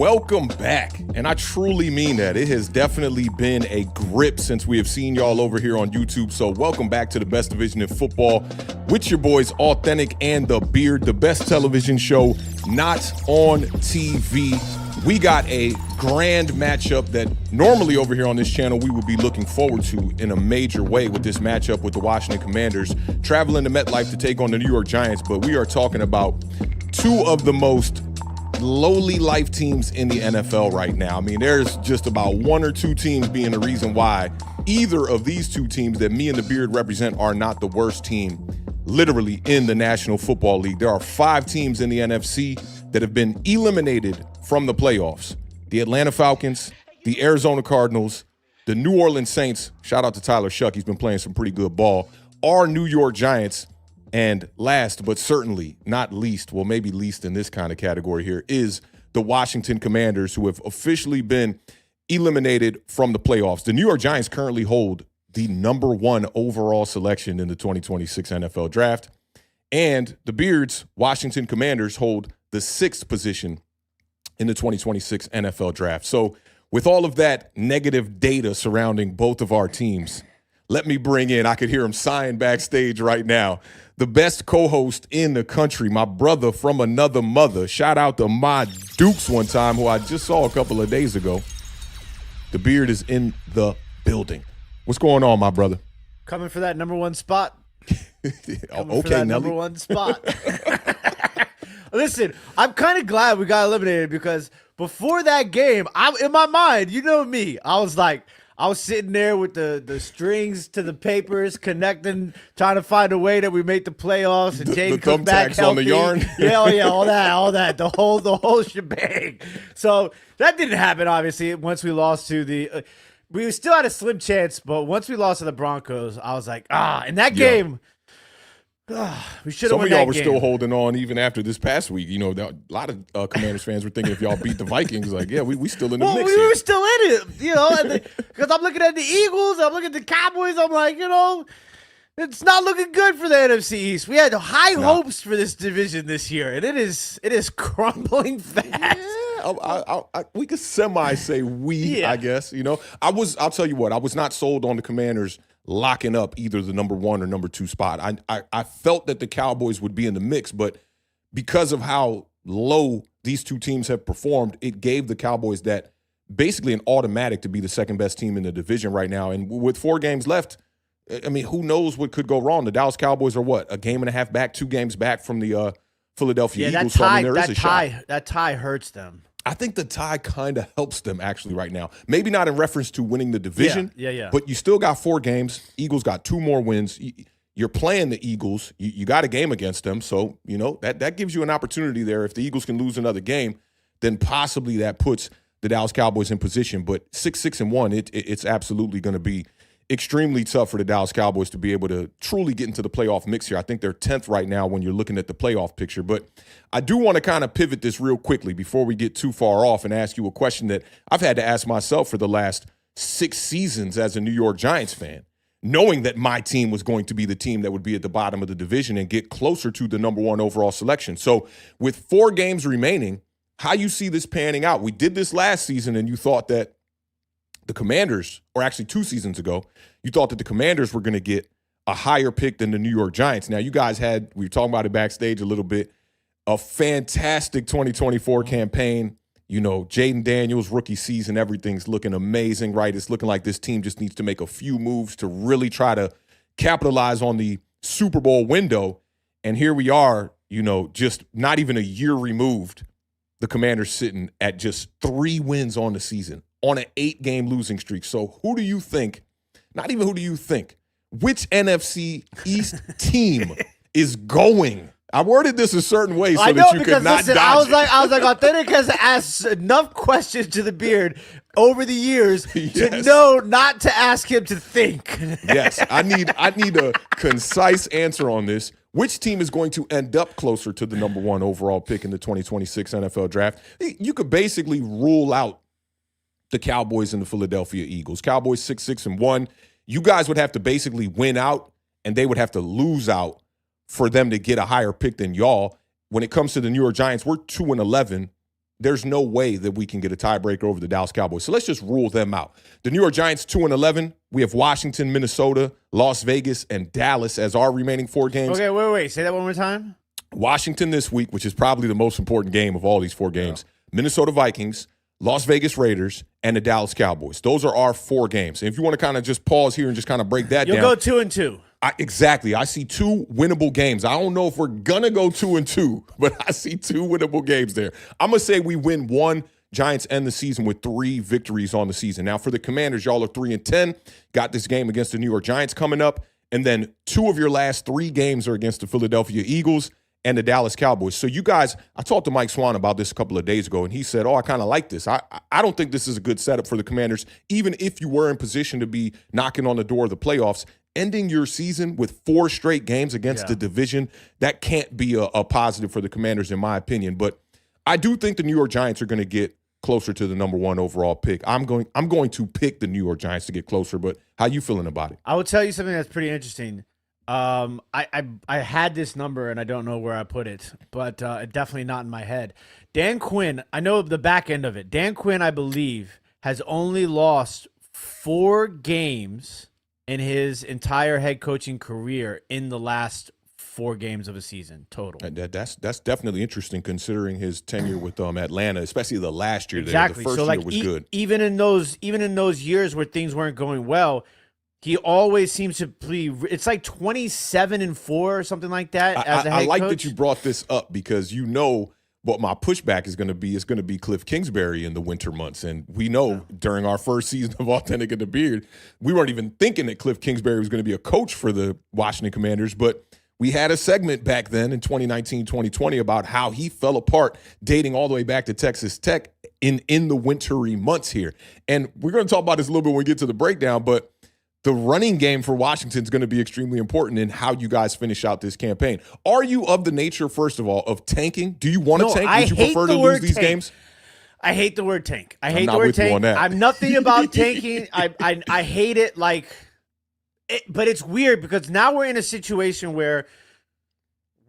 Welcome back, and I truly mean that. It has definitely been a grip since we have seen y'all over here on YouTube, so welcome back to the best division in football with your boys Authentic and The Beard, the best television show not on TV. We got a grand matchup that normally over here on this channel we would be looking forward to in a major way with this matchup with the Washington Commanders traveling to Metlife to take on the New York Giants, but we are talking about two of the most lowly life teams in the NFL right now. I mean, there's just about one or two teams being the reason why either of these two teams that me and the Beard represent are not the worst team literally in the National Football League. There are 5 teams in the NFC that have been eliminated from the playoffs. The Atlanta Falcons, the Arizona Cardinals, the New Orleans Saints, shout out to Tyler Shuck, he's been playing some pretty good ball, our New York Giants, and last but certainly not least, well, maybe least in this kind of category here, is the Washington Commanders, who have officially been eliminated from the playoffs. The New York Giants currently hold the #1 overall selection in the 2026 NFL Draft, and the Beards, Washington Commanders, hold the 6th position in the 2026 NFL Draft. So with all of that negative data surrounding both of our teams, let me bring in, I could hear him sighing backstage right now, the best co-host in the country, my brother from another mother. Shout out to my Dukes one time, who I just saw a couple of days ago. The Beard is in the building. What's going on, my brother? Coming for that #1 spot. Okay, Nelly. #1 spot. Listen, I'm kind of glad we got eliminated because before that game, in my mind, you know me, I was sitting there with the strings to the papers, connecting, trying to find a way that we make the playoffs, and Jaden comes back healthy. On the yarn. Yeah, all that, the whole shebang. So that didn't happen, obviously. Once we lost to the, we still had a slim chance, but once we lost to the Broncos, I was like, in that game. We should have won that game. Some of y'all were still holding on even after this past week. You know, a lot of Commanders fans were thinking if y'all beat the Vikings, like, yeah, we still in the mix. We were still in it, you know, because I'm looking at the Eagles, I'm looking at the Cowboys, I'm like, you know, it's not looking good for the NFC East. We had high hopes for this division this year, and it is crumbling fast. Yeah, we could semi say I guess. You know, I'll tell you what, I was not sold on the Commanders locking up either the #1 or #2 spot. I felt that the Cowboys would be in the mix, but because of how low these two teams have performed, it gave the Cowboys that basically an automatic to be the second best team in the division right now. And with 4 games left, I mean, who knows what could go wrong? The Dallas Cowboys are what, a game and a half back, 2 games back from the Philadelphia Eagles. So, I mean, there is a shot. That tie hurts them. I think the tie kind of helps them actually right now. Maybe not in reference to winning the division, but you still got 4 games. Eagles got 2 more wins. You're playing the Eagles. You got a game against them. So, you know, that gives you an opportunity there. If the Eagles can lose another game, then possibly that puts the Dallas Cowboys in position. But 6-1, it's absolutely going to be extremely tough for the Dallas Cowboys to be able to truly get into the playoff mix here. I think they're 10th right now when you're looking at the playoff picture. But I do want to kind of pivot this real quickly before we get too far off and ask you a question that I've had to ask myself for the last 6 seasons as a New York Giants fan, knowing that my team was going to be the team that would be at the bottom of the division and get closer to the #1 overall selection. So with 4 games remaining, how you see this panning out? We did this last season and you thought that the Commanders, or actually 2 seasons ago, you thought that the Commanders were going to get a higher pick than the New York Giants. Now, you guys we were talking about it backstage a little bit, a fantastic 2024 campaign. You know, Jaden Daniels, rookie season, everything's looking amazing, right? It's looking like this team just needs to make a few moves to really try to capitalize on the Super Bowl window. And here we are, you know, just not even a year removed, the Commanders sitting at just 3 wins on the season, on an 8-game losing streak. So who do you think, not even who do you think, which NFC East team is going? I worded this a certain way so that you could not dodge I was like, Authentic has asked enough questions to the Beard over the years to know not to ask him to think. Yes, I need a concise answer on this. Which team is going to end up closer to the #1 overall pick in the 2026 NFL Draft? You could basically rule out the Cowboys and the Philadelphia Eagles. Cowboys 6-1. You guys would have to basically win out, and they would have to lose out for them to get a higher pick than y'all. When it comes to the New York Giants, we're 2-11. there's no way that we can get a tiebreaker over the Dallas Cowboys. So let's just rule them out. The New York Giants 2-11. We have Washington, Minnesota, Las Vegas, and Dallas as our remaining 4 games. Okay, wait. Say that one more time. Washington this week, which is probably the most important game of all these 4 games. Minnesota Vikings, Las Vegas Raiders, and the Dallas Cowboys. Those are our 4 games. And if you want to kind of just pause here and just kind of break that You'll down. go 2-2. Exactly. I see 2 winnable games. I don't know if we're going to go 2-2, but I see 2 winnable games there. I'm going to say we win 1. Giants end the season with 3 victories on the season. Now, for the Commanders, y'all are 3-10. Got this game against the New York Giants coming up. And then 2 of your last 3 games are against the Philadelphia Eagles and the Dallas Cowboys. So you guys, I talked to Mike Swan about this a couple of days ago, and he said, I kind of like this. I don't think this is a good setup for the Commanders, even if you were in position to be knocking on the door of the playoffs. Ending your season with 4 straight games against the division, that can't be a positive for the Commanders, in my opinion. But I do think the New York Giants are going to get closer to the number 1 overall pick. I'm going to pick the New York Giants to get closer, but how you feeling about it? I will tell you something that's pretty interesting. I had this number and I don't know where I put it, but definitely not in my head. Dan Quinn, I know the back end of it. Dan Quinn, I believe, has only lost 4 games in his entire head coaching career in the last 4 games of a season total. That's definitely interesting considering his tenure with Atlanta, especially the last year. Exactly. The first year was good. Even in those years where things weren't going well, he always seems to be. It's like 27-4 or something like that. I like that you brought this up because you know what my pushback is going to be. It's going to be Cliff Kingsbury in the winter months, and we know during our first season of Authentic and the Beard, we weren't even thinking that Cliff Kingsbury was going to be a coach for the Washington Commanders, but we had a segment back then in 2019, 2020 about how he fell apart dating all the way back to Texas Tech in the wintry months here. And we're going to talk about this a little bit when we get to the breakdown, but the running game for Washington is going to be extremely important in how you guys finish out this campaign. Are you of the nature, first of all, of tanking? Do you want to tank? Would you prefer to lose these games? I hate the word tank. I hate the word tank. I'm nothing about tanking. I hate it but it's weird because now we're in a situation where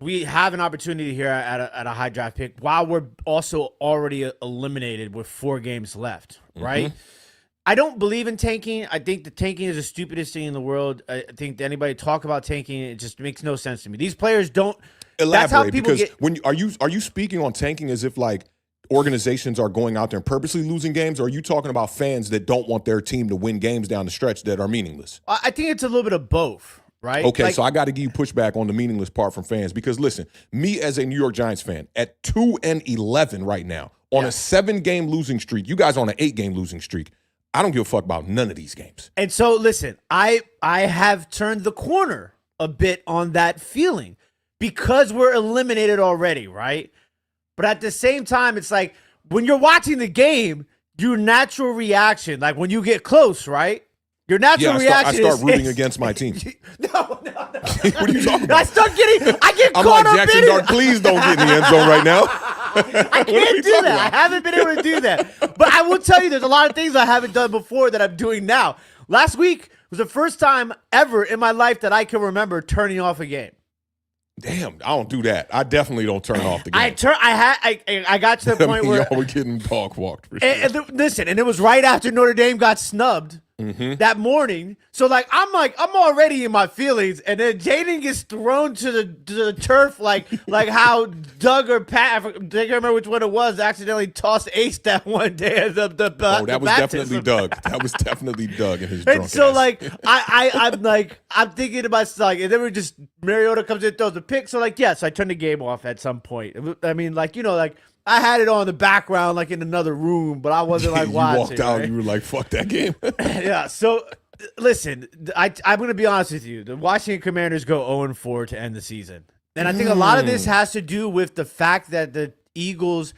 we have an opportunity here at a high draft pick while we're also already eliminated with 4 games left, right? Mm-hmm. I don't believe in tanking. I think the tanking is the stupidest thing in the world. I think that anybody talk about tanking, it just makes no sense to me. These players don't. Elaborate, that's how people get. Are you speaking on tanking as if like organizations are going out there and purposely losing games, or are you talking about fans that don't want their team to win games down the stretch that are meaningless? I think it's a little bit of both, right? Okay, so I got to give you pushback on the meaningless part from fans because listen, me as a New York Giants fan at 2-11 right now on a 7-game losing streak, you guys on an 8-game losing streak. I don't give a fuck about none of these games. And so, listen, I have turned the corner a bit on that feeling because we're eliminated already, right? But at the same time, it's like when you're watching the game, your natural reaction, like when you get close, right? Your natural reaction I start rooting against my team. No. What are you talking about? I get I'm caught like, up Jackson in Dart, please don't get in the end zone right now. I can't do that. I haven't been able to do that. But I will tell you, there's a lot of things I haven't done before that I'm doing now. Last week was the first time ever in my life that I can remember turning off a game. Damn, I don't do that. I definitely don't turn off the game. I got to the point where y'all were getting dog walked. For sure. Listen, and it was right after Notre Dame got snubbed that morning. So I'm already in my feelings, and then Jaden gets thrown to the turf like how Doug or Pat, I can't remember which one it was, accidentally tossed Ace that one day. That was definitely Doug. That was definitely Doug and his drunk ass. So I'm thinking to myself, and then Mariota comes in and throws a pick. So yes, I turned the game off at some point. I mean, I had it on the background, like in another room, but I wasn't you watching. You walked out, right? You were like, "Fuck that game." Yeah. So, listen, I'm going to be honest with you. The Washington Commanders go 0-4 to end the season, and I think a lot of this has to do with the fact that the Eagles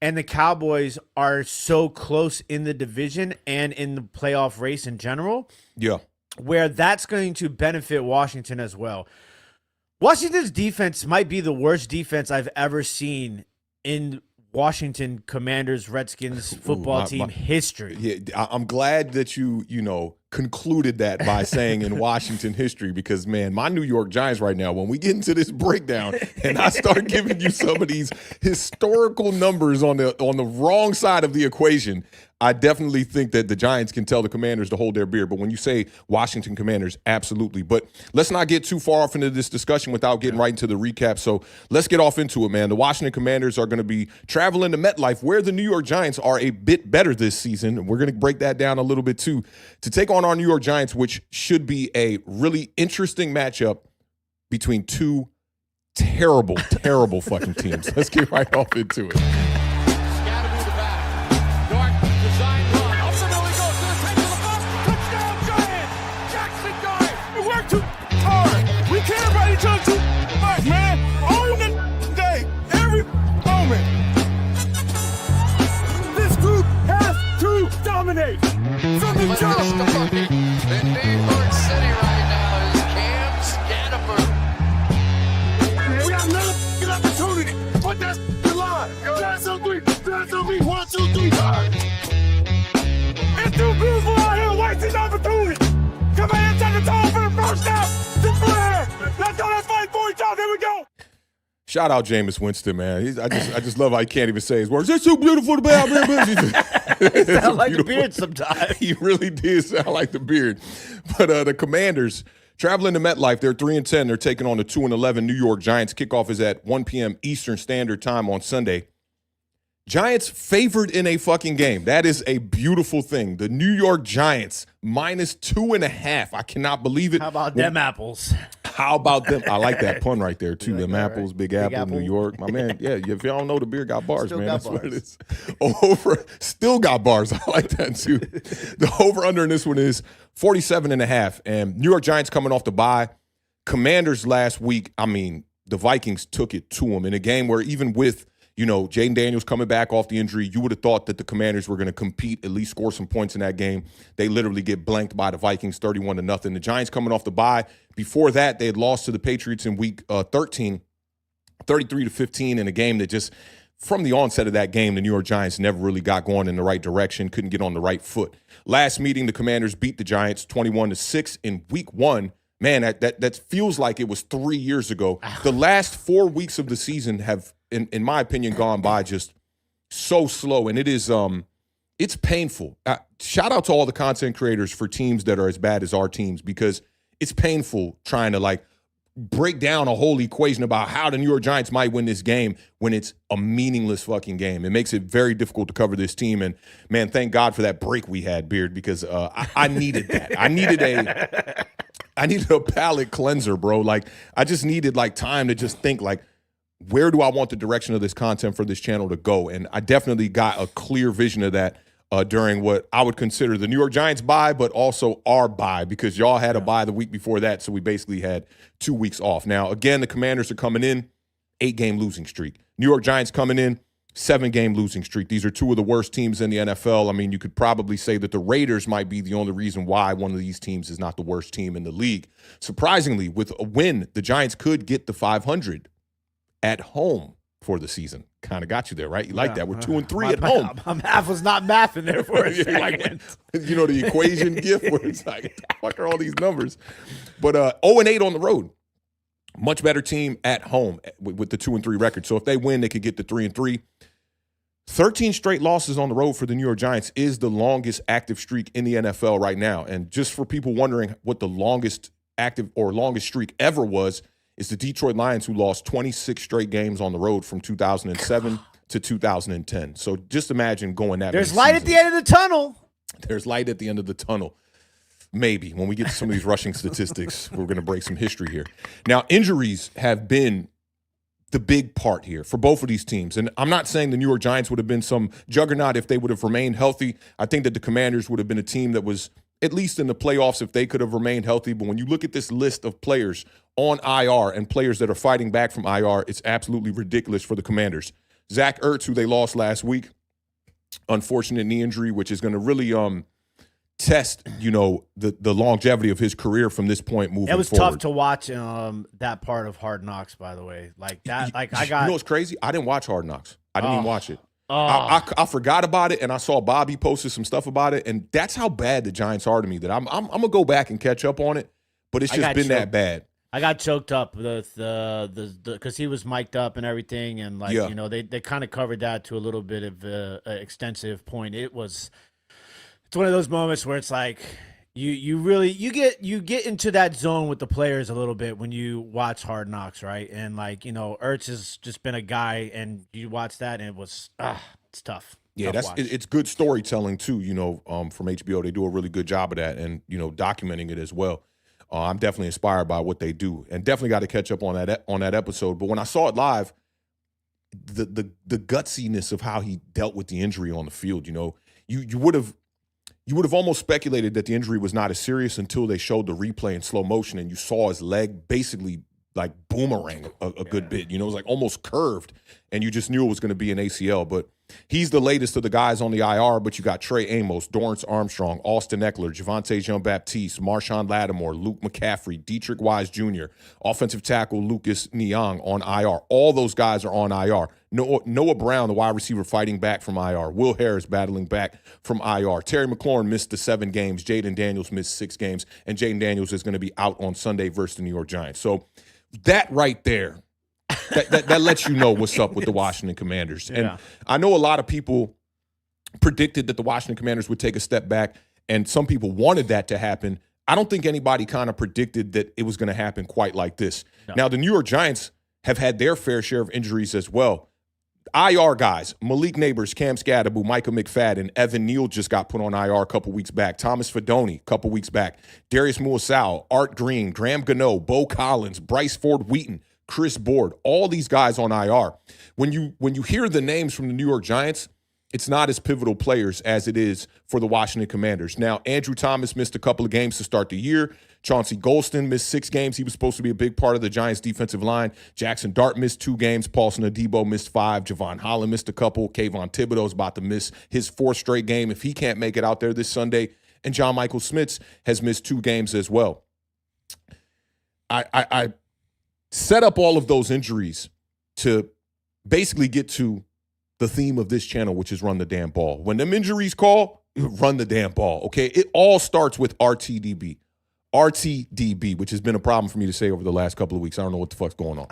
and the Cowboys are so close in the division and in the playoff race in general. Yeah, where that's going to benefit Washington as well. Washington's defense might be the worst defense I've ever seen in Washington Commanders Redskins football team history. Yeah, I'm glad that you concluded that by saying in Washington history, because man, my New York Giants right now, when we get into this breakdown and I start giving you some of these historical numbers on the wrong side of the equation, I definitely think that the Giants can tell the Commanders to hold their beer. But when you say Washington Commanders, absolutely. But let's not get too far off into this discussion without getting right into the recap. So let's get off into it, man. The Washington Commanders are going to be traveling to MetLife, where the New York Giants are a bit better this season. And we're going to break that down a little bit too, to take on our New York Giants, which should be a really interesting matchup between two terrible, terrible fucking teams. Let's get right off into it. From the jump. In New York City right now is Cam Scanniford. We have another opportunity. Put that the line. That's on three. That's on me. 1, 2, 3. It's too beautiful out here. Wasting opportunity. Come on and take the time for the first down. Just go ahead. Let's go. Let's fight for each other. Here we go. Shout out Jameis Winston, man. I just love how he can't even say his words. It's too beautiful to be out here. It sounds like the beard sometimes. He really did sound like the beard. But the Commanders traveling to MetLife, they're 3-10. They're taking on the 2-11 New York Giants. Kickoff is at 1 p.m. Eastern Standard Time on Sunday. Giants favored in a fucking game. That is a beautiful thing. The New York Giants -2.5. I cannot believe it. How about them apples? How about them? I like that pun right there, too. Like them that, apples, right? Big Apple, Apple. New York. My man, yeah, if y'all don't know, the beer got bars, Still man. got That's bars. what it is. Still got bars. I like that, too. The over-under in this one is 47.5. And New York Giants coming off the bye. Commanders last week, I mean, the Vikings took it to them in a game where even with Jaden Daniels coming back off the injury, you would have thought that the Commanders were going to compete, at least score some points in that game. They literally get blanked by the Vikings 31-0. The Giants coming off the bye. Before that, they had lost to the Patriots in week 13, 33-15 in a game that just, from the onset of that game, the New York Giants never really got going in the right direction, couldn't get on the right foot. Last meeting, the Commanders beat the Giants 21-6 in week 1. Man, that feels like it was 3 years ago. The last 4 weeks of the season have, in my opinion, gone by just so slow, and it is it's painful. Shout out to all the content creators for teams that are as bad as our teams, because it's painful trying to break down a whole equation about how the New York Giants might win this game when it's a meaningless fucking game. It makes it very difficult to cover this team, and man, thank God for that break we had, Beard, because I needed that. I needed a palate cleanser, bro. I just needed time to just think where do I want the direction of this content for this channel to go? And I definitely got a clear vision of that during what I would consider the New York Giants bye, but also our bye, because y'all had a bye the week before that, so we basically had 2 weeks off. Now, again, the Commanders are coming in, 8-game losing streak. New York Giants coming in, 7-game losing streak. These are two of the worst teams in the NFL. I mean, you could probably say that the Raiders might be the only reason why one of these teams is not the worst team in the league. Surprisingly, with a win, the Giants could get the 500 at home for the season. Kind of got you there, right? You like that. We're 2-3 at home. My math was not mathing there for a second. The equation gift where it's what the fuck are all these numbers? But 0-8 on the road. Much better team at home with the 2-3 record. So if they win, they could get to 3-3. 13 straight losses on the road for the New York Giants is the longest active streak in the NFL right now. And just for people wondering what the longest active or longest streak ever was, is the Detroit Lions, who lost 26 straight games on the road from 2007 to 2010. So just imagine going that. There's light at the end of the tunnel. There's light at the end of the tunnel. Maybe. When we get to some of these rushing statistics, we're going to break some history here. Now, injuries have been the big part here for both of these teams. And I'm not saying the New York Giants would have been some juggernaut if they would have remained healthy. I think that the Commanders would have been a team that was at least in the playoffs if they could have remained healthy. But when you look at this list of players on IR and players that are fighting back from IR, it's absolutely ridiculous for the Commanders. Zach Ertz, who they lost last week, unfortunate knee injury, which is going to really test, the longevity of his career from this point moving forward. It was tough to watch that part of Hard Knocks, by the way. I got. You know what's crazy? I didn't watch Hard Knocks. I didn't even watch it. I forgot about it, and I saw Bobby posted some stuff about it, and that's how bad the Giants are to me. That I'm gonna go back and catch up on it, but it's just been that bad. I got choked up with the because he was mic'd up and everything, and they kind of covered that to a little bit of an extensive point. It's one of those moments where it's like you really get into that zone with the players a little bit when you watch Hard Knocks, right? And Ertz has just been a guy, and you watch that, and it was it's tough. Yeah, it's good storytelling too. From HBO, they do a really good job of that, and documenting it as well. I'm definitely inspired by what they do, and definitely got to catch up on that episode. But when I saw it live, the gutsiness of how he dealt with the injury on the field, you would have almost speculated that the injury was not as serious until they showed the replay in slow motion, and you saw his leg basically like boomerang a good bit. It was like almost curved, and you just knew it was going to be an ACL. But he's the latest of the guys on the IR, but you got Trey Amos, Dorrance Armstrong, Austin Eckler, Javonte Jean-Baptiste, Marshawn Lattimore, Luke McCaffrey, Dietrich Wise Jr., offensive tackle Lucas Niang on IR. All those guys are on IR. Noah Brown, the wide receiver, fighting back from IR. Will Harris battling back from IR. Terry McLaurin missed the 7 games. Jaden Daniels missed 6 games, and Jaden Daniels is going to be out on Sunday versus the New York Giants. So that right there, that lets you know what's up with the Washington Commanders. And I know a lot of people predicted that the Washington Commanders would take a step back, and some people wanted that to happen. I don't think anybody kind of predicted that it was going to happen quite like this. No. Now, the New York Giants have had their fair share of injuries as well. IR guys, Malik Neighbors, Cam Scadaboo, Micah McFadden, Evan Neal just got put on IR a couple weeks back. Thomas Fedoni a couple weeks back. Darius Muasau, Art Green, Graham Gano, Bo Collins, Bryce Ford Wheaton, Chris Board, all these guys on IR. When you hear the names from the New York Giants, it's not as pivotal players as it is for the Washington Commanders. Now, Andrew Thomas missed a couple of games to start the year. Chauncey Golston missed 6 games. He was supposed to be a big part of the Giants' defensive line. Jackson Dart missed 2 games. Paulson Adebo missed 5. Javon Holland missed a couple. Kayvon Thibodeau's about to miss his 4th straight game if he can't make it out there this Sunday. And John Michael Schmitz has missed 2 games as well. I set up all of those injuries to basically get to the theme of this channel, which is run the damn ball. When them injuries call, run the damn ball, okay? It all starts with RTDB. RTDB, which has been a problem for me to say over the last couple of weeks. I don't know what the fuck's going on.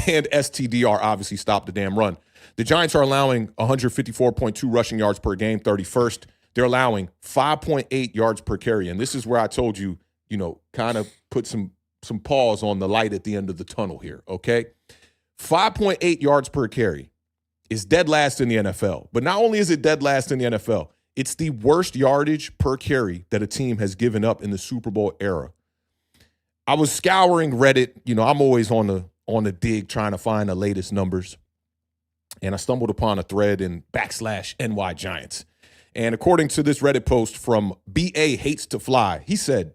And STDR, obviously, stop the damn run. The Giants are allowing 154.2 rushing yards per game, 31st. They're allowing 5.8 yards per carry. And this is where I told you, kind of put some pause on the light at the end of the tunnel here, okay? 5.8 yards per carry is dead last in the NFL. But not only is it dead last in the NFL, it's the worst yardage per carry that a team has given up in the Super Bowl era. I was scouring Reddit. I'm always on the dig trying to find the latest numbers. And I stumbled upon a thread in /NY Giants. And according to this Reddit post from B.A. Hates to Fly, he said,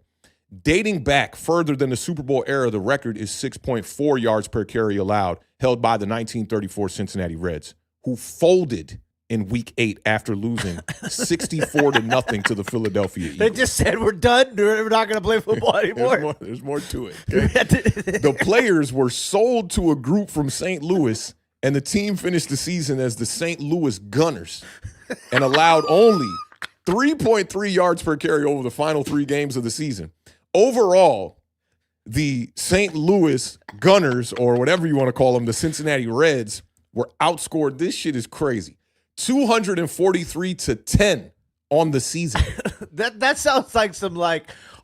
dating back further than the Super Bowl era, the record is 6.4 yards per carry allowed, held by the 1934 Cincinnati Reds, who folded in Week 8 after losing 64-0 to the Philadelphia Eagles. They just said, we're done. We're not going to play football anymore. There's more to it. The players were sold to a group from St. Louis, and the team finished the season as the St. Louis Gunners and allowed only 3.3 yards per carry over the final 3 games of the season. Overall, the St. Louis Gunners, or whatever you want to call them, the Cincinnati Reds, were outscored. This shit is crazy. 243-10 on the season. That sounds like some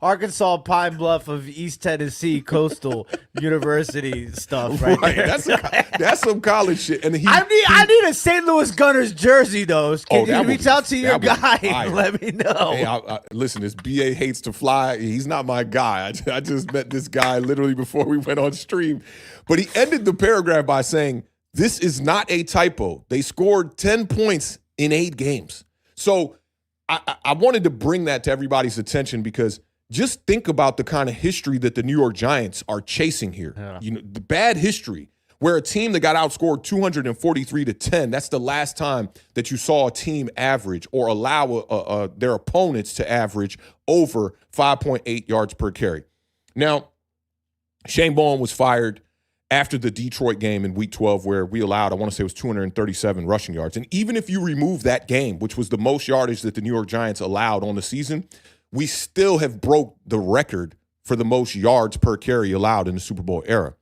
Arkansas Pine Bluff of East Tennessee Coastal University stuff, right? That's some college shit. And I need a St. Louis Gunners jersey, though. Can you reach out to your guy and let me know? Hey, listen, this BA Hates to Fly. He's not my guy. I just met this guy literally before we went on stream. But he ended the paragraph by saying, this is not a typo. They scored 10 points in 8 games. So I wanted to bring that to everybody's attention because just think about the kind of history that the New York Giants are chasing here. Yeah. The bad history where a team that got outscored 243-10, that's the last time that you saw a team average or allow their opponents to average over 5.8 yards per carry. Now, Shane Bowen was fired. after the Detroit game in Week 12 where we allowed, I want to say it was 237 rushing yards. And even if you remove that game, which was the most yardage that the New York Giants allowed on the season, we still have broke the record for the most yards per carry allowed in the Super Bowl era.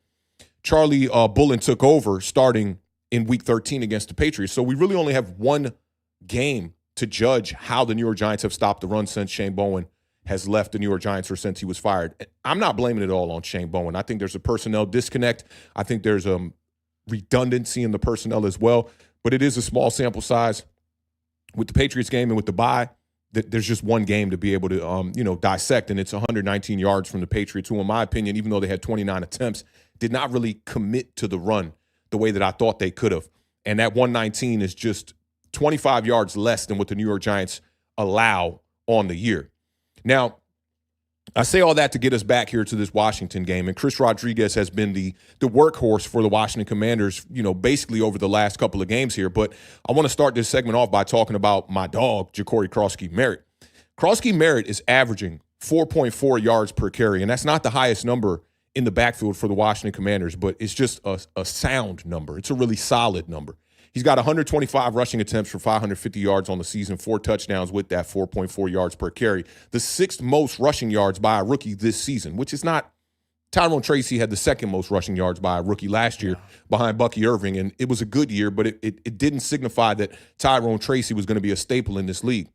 Charlie Bullen took over starting in Week 13 against the Patriots. So we really only have one game to judge how the New York Giants have stopped the run since Shane Bowen has left the New York Giants or since he was fired. I'm not blaming it all on Shane Bowen. I think there's a personnel disconnect. I think there's a redundancy in the personnel as well. But it is a small sample size. With the Patriots game and with the bye, there's just one game to be able to dissect, and it's 119 yards from the Patriots, who, in my opinion, even though they had 29 attempts, did not really commit to the run the way that I thought they could have. And that 119 is just 25 yards less than what the New York Giants allow on the year. Now, I say all that to get us back here to this Washington game, and Chris Rodriguez has been the workhorse for the Washington Commanders, basically over the last couple of games here. But I want to start this segment off by talking about my dog, Ja'Cory Krosky-Merritt. Krosky-Merritt is averaging 4.4 yards per carry, and that's not the highest number in the backfield for the Washington Commanders, but it's just a sound number. It's a really solid number. He's got 125 rushing attempts for 550 yards on the season, 4 touchdowns with that 4.4 yards per carry. The 6th most rushing yards by a rookie this season, which is not – Tyrone Tracy had the 2nd most rushing yards by a rookie last year behind Bucky Irving, and it was a good year, but it didn't signify that Tyrone Tracy was going to be a staple in this league.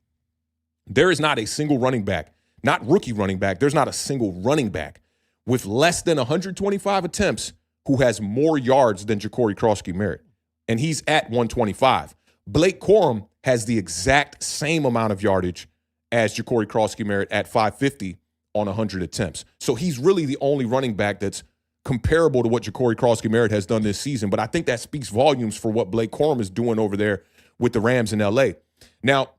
There is not a single running back, not rookie running back, there's not a single running back with less than 125 attempts who has more yards than Ja'Cory Krosky-Merritt. And he's at 125. Blake Corum has the exact same amount of yardage as Ja'Cory Krosky-Merritt at 550 on 100 attempts. So he's really the only running back that's comparable to what Ja'Cory Krosky-Merritt has done this season. But I think that speaks volumes for what Blake Corum is doing over there with the Rams in L.A. Now,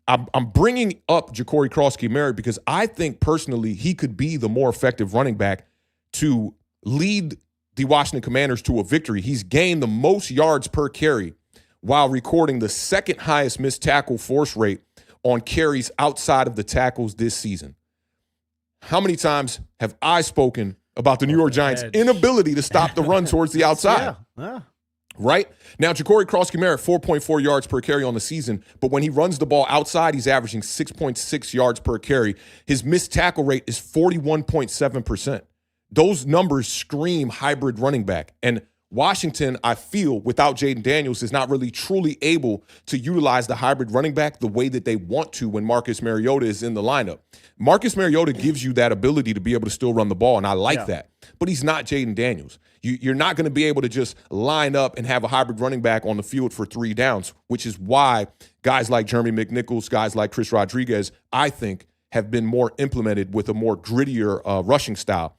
I'm bringing up Ja'Cory Krosky-Merritt because I think personally he could be the more effective running back to lead the Washington Commanders to a victory. He's gained the most yards per carry while recording the 2nd highest missed tackle force rate on carries outside of the tackles this season. How many times have I spoken about the New York Giants' inability to stop the run towards the outside? Yeah. Right? Now, Ja'Cory Krosky-Merritt, 4.4 yards per carry on the season, but when he runs the ball outside, he's averaging 6.6 yards per carry. His missed tackle rate is 41.7%. Those numbers scream hybrid running back. And Washington, I feel, without Jaden Daniels, is not really truly able to utilize the hybrid running back the way that they want to when Marcus Mariota is in the lineup. Marcus Mariota gives you that ability to be able to still run the ball, and I like that. But he's not Jaden Daniels. You're not going to be able to just line up and have a hybrid running back on the field for 3 downs, which is why guys like Jeremy McNichols, guys like Chris Rodriguez, I think, have been more implemented with a more grittier rushing style.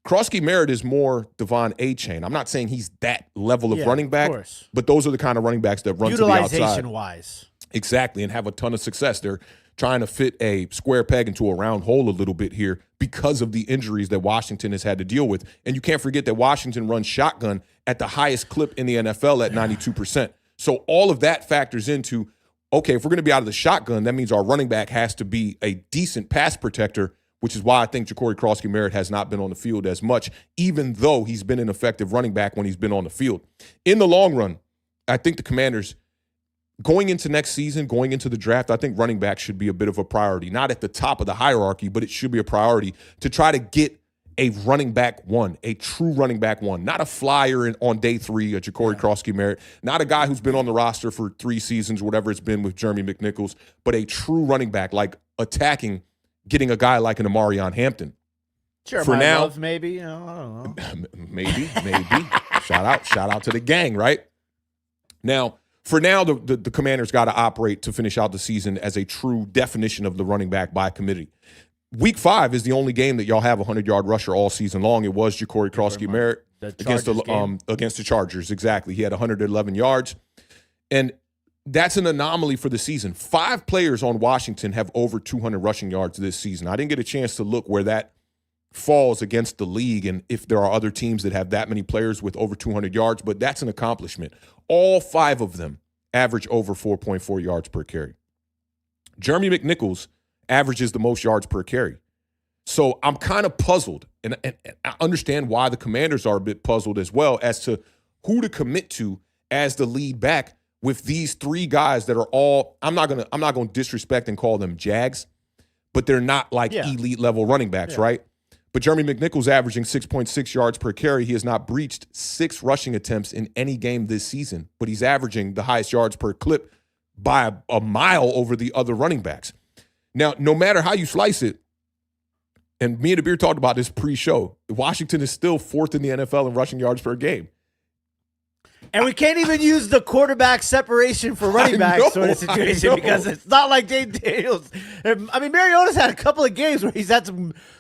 Krosky-Merritt is more Devon A-Chain. I'm not saying he's that level of running back, but those are the kind of running backs that run to the outside. Utilization-wise. Exactly, and have a ton of success. They're trying to fit a square peg into a round hole a little bit here because of the injuries that Washington has had to deal with. And you can't forget that Washington runs shotgun at the highest clip in the NFL at 92%. So all of that factors into, okay, if we're going to be out of the shotgun, that means our running back has to be a decent pass protector, which is why I think Ja'Cory Krosky-Merritt has not been on the field as much, even though he's been an effective running back when he's been on the field. In the long run, I think the Commanders, going into next season, going into the draft, I think running back should be a bit of a priority. Not at the top of the hierarchy, but it should be a priority to try to get a running back one, a true running back one, not a flyer on day 3, a Ja'Cory Krosky-Merritt, not a guy who's been on the roster for 3 seasons, whatever it's been with Jeremy McNichols, but a true running back, like attacking, getting a guy like an Amarion Hampton. Sure, for now, love, maybe. I don't know. maybe. shout out to the gang, right? Now, for now, the Commanders got to operate to finish out the season as a true definition of the running back by committee. Week 5 is the only game that y'all have a 100-yard rusher all season long. It was Ja'Cory Krosky-Merritt against the Chargers. Exactly. He had 111 yards. And that's an anomaly for the season. 5 players on Washington have over 200 rushing yards this season. I didn't get a chance to look where that falls against the league and if there are other teams that have that many players with over 200 yards, but that's an accomplishment. All 5 of them average over 4.4 yards per carry. Jeremy McNichols averages the most yards per carry. So I'm kind of puzzled, and I understand why the Commanders are a bit puzzled as well as to who to commit to as the lead back with these three guys that are all, I'm not gonna disrespect and call them Jags, but they're not like elite level running backs, right? But Jeremy McNichols averaging 6.6 yards per carry. He has not breached 6 rushing attempts in any game this season, but he's averaging the highest yards per clip by a mile over the other running backs. Now, no matter how you slice it, and me and Abir talked about this pre-show, Washington is still 4th in the NFL in rushing yards per game. And we can't even use the quarterback separation for running back sort of situation because it's not like James Daniels. I mean, Mariota's had a couple of games where he's had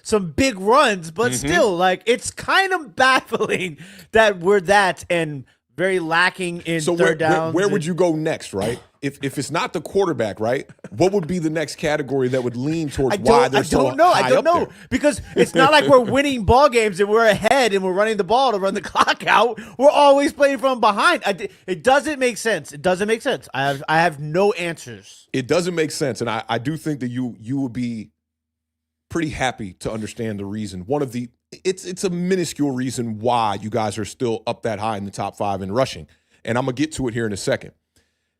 some big runs, but still, like, it's kind of baffling that we're that and very lacking in third downs. Where would you go next, right? If it's not the quarterback, right? What would be the next category that would lean towards why they're so high I don't know. there? Because it's not like we're winning ball games and we're ahead and we're running the ball to run the clock out. We're always playing from behind. It doesn't make sense. It doesn't make sense. I have no answers. It doesn't make sense, and I do think that you would be pretty happy to understand the reason. It's a minuscule reason why you guys are still up that high in the top 5 in rushing, and I'm gonna get to it here in a second.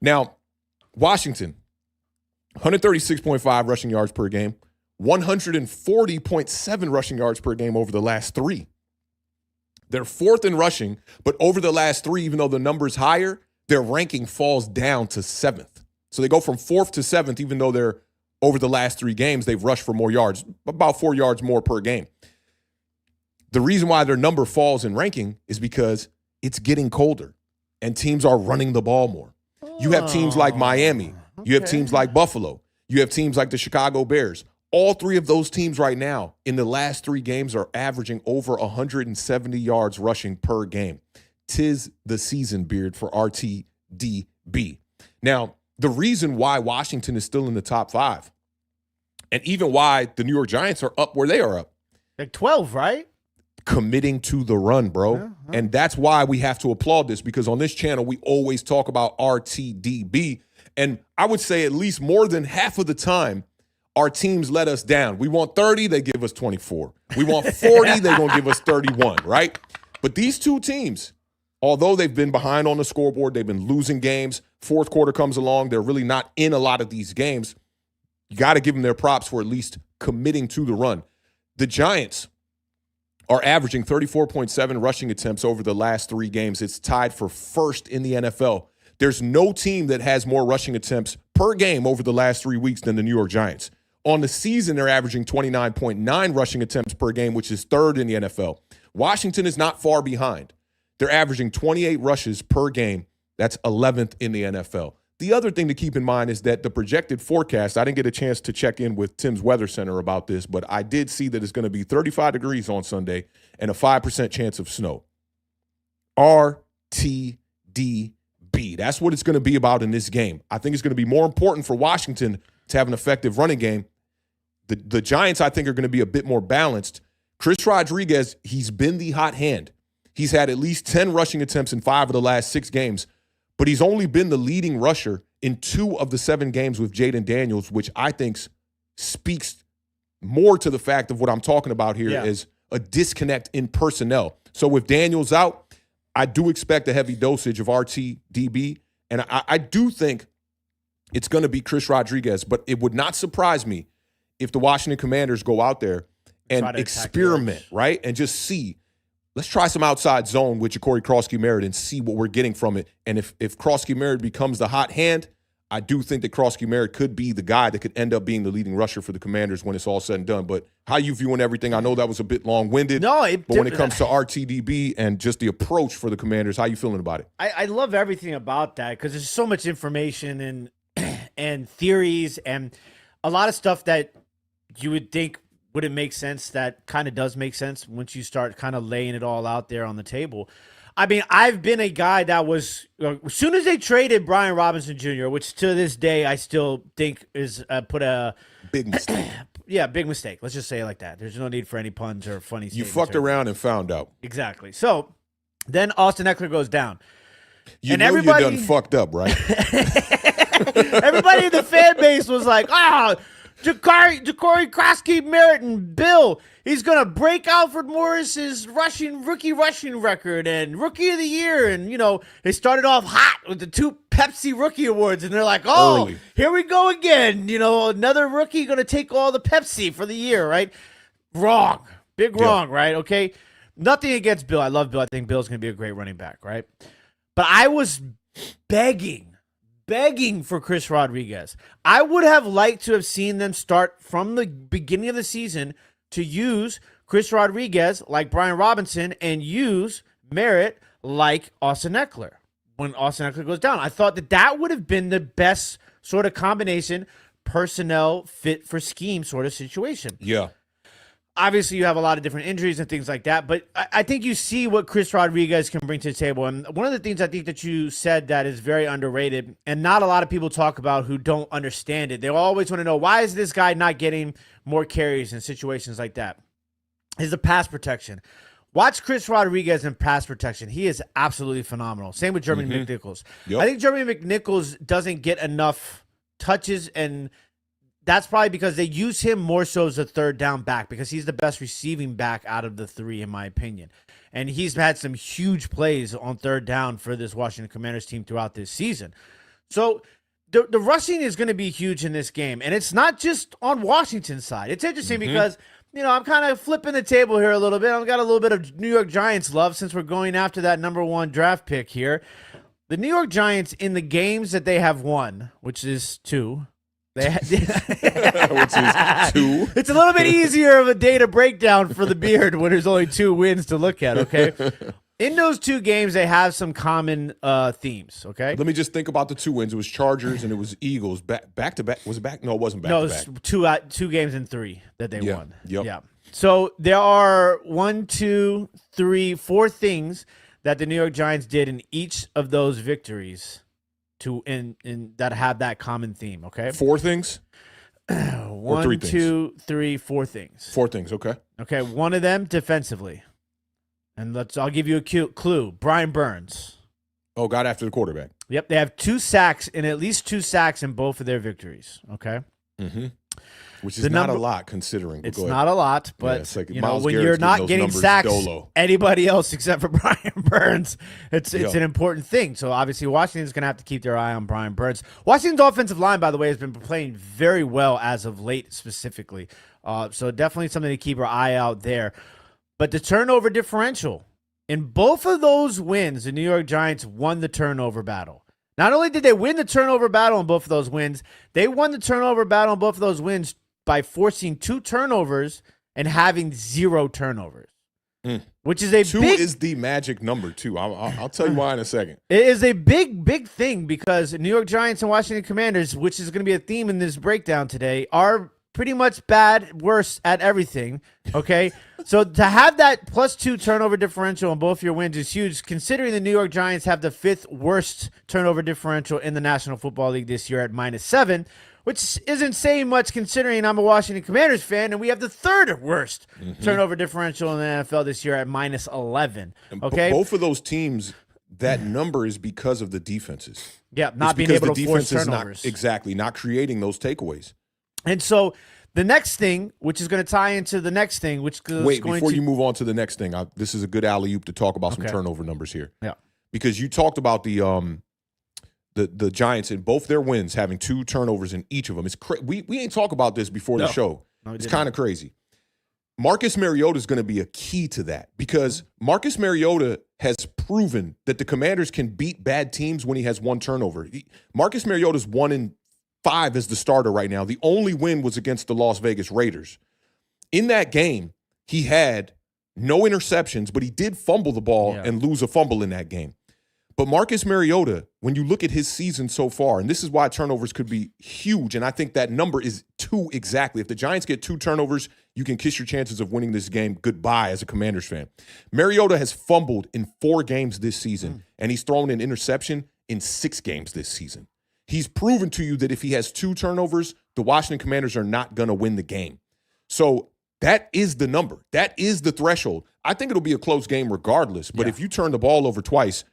Now, Washington, 136.5 rushing yards per game, 140.7 rushing yards per game over the last 3. They're 4th in rushing, but over the last 3, even though the number's higher, their ranking falls down to 7th. So they go from 4th to 7th, even though they're over the last 3 games, they've rushed for more yards, about 4 yards more per game. The reason why their number falls in ranking is because it's getting colder and teams are running the ball more. You have teams like Miami. You have teams like Buffalo. You have teams like the Chicago Bears. All 3 of those teams right now in the last 3 games are averaging over 170 yards rushing per game. 'Tis the season, Beard, for RTDB. Now, the reason why Washington is still in the top 5 and even why the New York Giants are up where they are up. Like 12, right? Committing to the run, bro. And that's why we have to applaud this, because on this channel, we always talk about RTDB. And I would say at least more than half of the time, our teams let us down. We want 30, they give us 24. We want 40, they're going to give us 31, right? But these two teams, although they've been behind on the scoreboard, they've been losing games, fourth quarter comes along, they're really not in a lot of these games. You got to give them their props for at least committing to the run. The Giants are averaging 34.7 rushing attempts over the last 3 games. It's tied for 1st in the NFL. There's no team that has more rushing attempts per game over the last 3 weeks than the New York Giants. On the season, they're averaging 29.9 rushing attempts per game, which is 3rd in the NFL. Washington is not far behind. They're averaging 28 rushes per game. That's 11th in the NFL. The other thing to keep in mind is that the projected forecast, I didn't get a chance to check in with Tim's Weather Center about this, but I did see that it's going to be 35 degrees on Sunday and a 5% chance of snow. RTDB. That's what it's going to be about in this game. I think it's going to be more important for Washington to have an effective running game. The Giants, I think, are going to be a bit more balanced. Chris Rodriguez, he's been the hot hand. He's had at least 10 rushing attempts in 5 of the last 6 games. But he's only been the leading rusher in 2 of the 7 games with Jaden Daniels, which I think speaks more to the fact of what I'm talking about here is a disconnect in personnel. So with Daniels out, I do expect a heavy dosage of RTDB, and I do think it's going to be Chris Rodriguez, but it would not surprise me if the Washington Commanders go out there and experiment, right, and just see. Let's try some outside zone with Ja'Cory Krosky-Merritt and see what we're getting from it. And if Krosky-Merritt becomes the hot hand, I do think that Krosky-Merritt could be the guy that could end up being the leading rusher for the Commanders when it's all said and done. But how you viewing everything? I know that was a bit long-winded. But when it comes to RTDB and just the approach for the Commanders, how you feeling about it? I love everything about that because there's so much information and theories and a lot of stuff that you would think wouldn't make sense that kind of does make sense once you start kind of laying it all out there on the table. I mean, I've been a guy that was as soon as they traded Brian Robinson Jr., which to this day I still think is put a big mistake. Big mistake. Let's just say it like that. There's no need for any puns or funny You statements. fucked around and found out. Exactly. So then Austin Eckler goes down. You know you done fucked up, right? Everybody in the fan base was like, Ja'Cory Krosky, Merritt, and Bill. He's going to break Alfred Morris's rookie rushing record and Rookie of the Year. And, they started off hot with the 2 Pepsi Rookie Awards. And they're like, Early. Here we go again. Another rookie going to take all the Pepsi for the year, right? Wrong. Big wrong, right? Okay. Nothing against Bill. I love Bill. I think Bill's going to be a great running back, right? But I was begging for Chris Rodriguez. I would have liked to have seen them start from the beginning of the season to use Chris Rodriguez like Brian Robinson and use Merritt like Austin Eckler when Austin Eckler goes down. I thought that would have been the best sort of combination, personnel fit for scheme sort of situation. Yeah. Obviously, you have a lot of different injuries and things like that, but I think you see what Chris Rodriguez can bring to the table. And one of the things I think that you said that is very underrated and not a lot of people talk about who don't understand it. They always want to know, why is this guy not getting more carries in situations like that? Is the pass protection. Watch Chris Rodriguez in pass protection. He is absolutely phenomenal. Same with Jeremy McNichols. Yep. I think Jeremy McNichols doesn't get enough touches, and that's probably because they use him more so as a third down back because he's the best receiving back out of the 3, in my opinion. And he's had some huge plays on third down for this Washington Commanders team throughout this season. So the rushing is going to be huge in this game. And it's not just on Washington's side. It's interesting because, I'm kind of flipping the table here a little bit. I've got a little bit of New York Giants love since we're going after that number 1 draft pick here. The New York Giants, in the games that they have won, which is 2, which is 2. It's a little bit easier of a data breakdown for the beard when there's only 2 wins to look at, okay? In those 2 games, they have some common themes, okay? Let me just think about the 2 wins. It was Chargers and it was Eagles. Back to back. Was it back? No, it wasn't back No, to it back. was 2 games in 3 that they won. Yep. Yeah. So there are 1, 2, 3, 4 things that the New York Giants did in each of those victories in that have that common theme, okay? 4 things? 1, 3 2, 3, 4 things. 4 things, okay. Okay, one of them defensively. And I'll give you a clue. Brian Burns. Oh, got after the quarterback. Yep, they have 2 sacks and at least 2 sacks in both of their victories, okay? Which is not a lot considering. It's not a lot, but it's like when Myles you're Garrett's not those getting numbers sacks, dolo. anybody else except for Brian Burns, it's an important thing. So obviously Washington's going to have to keep their eye on Brian Burns. Washington's offensive line, by the way, has been playing very well as of late specifically. So definitely something to keep our eye out there. But the turnover differential, in both of those wins, the New York Giants won the turnover battle. Not only did they win the turnover battle on both of those wins, they won the turnover battle on both of those wins by forcing 2 turnovers and having 0 turnovers, which is 2 is the magic number, too. I'll tell you why in a second. It is a big thing because New York Giants and Washington Commanders, which is going to be a theme in this breakdown today, are pretty much worse at everything, okay? So to have that +2 turnover differential on both your wins is huge, considering the New York Giants have the 5th worst turnover differential in the National Football League this year at -7, which isn't saying much considering I'm a Washington Commanders fan, and we have the 3rd worst turnover differential in the NFL this year at -11, okay? Both of those teams, that number is because of the defenses. Yeah, not being able to force Not, turnovers. exactly, not creating those takeaways. And so the next thing, which is going to tie into the next thing, which is Wait, going before to... you move on to the next thing, this is a good alley-oop to talk about some turnover numbers here. Yeah. Because you talked about the Giants in both their wins having 2 turnovers in each of them. It's we ain't talk about this before the show. No, it's kind of crazy. Marcus Mariota is going to be a key to that because Marcus Mariota has proven that the Commanders can beat bad teams when he has 1 turnover. Marcus Mariota's 1-5 as the starter right now. The only win was against the Las Vegas Raiders. In that game, he had no interceptions, but he did fumble the ball and lose a fumble in that game. But Marcus Mariota, when you look at his season so far, and this is why turnovers could be huge, and I think that number is 2 exactly. If the Giants get 2 turnovers, you can kiss your chances of winning this game goodbye as a Commanders fan. Mariota has fumbled in 4 games this season, and he's thrown an interception in 6 games this season. He's proven to you that if he has 2 turnovers, the Washington Commanders are not going to win the game. So that is the number. That is the threshold. I think it'll be a close game regardless, but if you turn the ball over twice,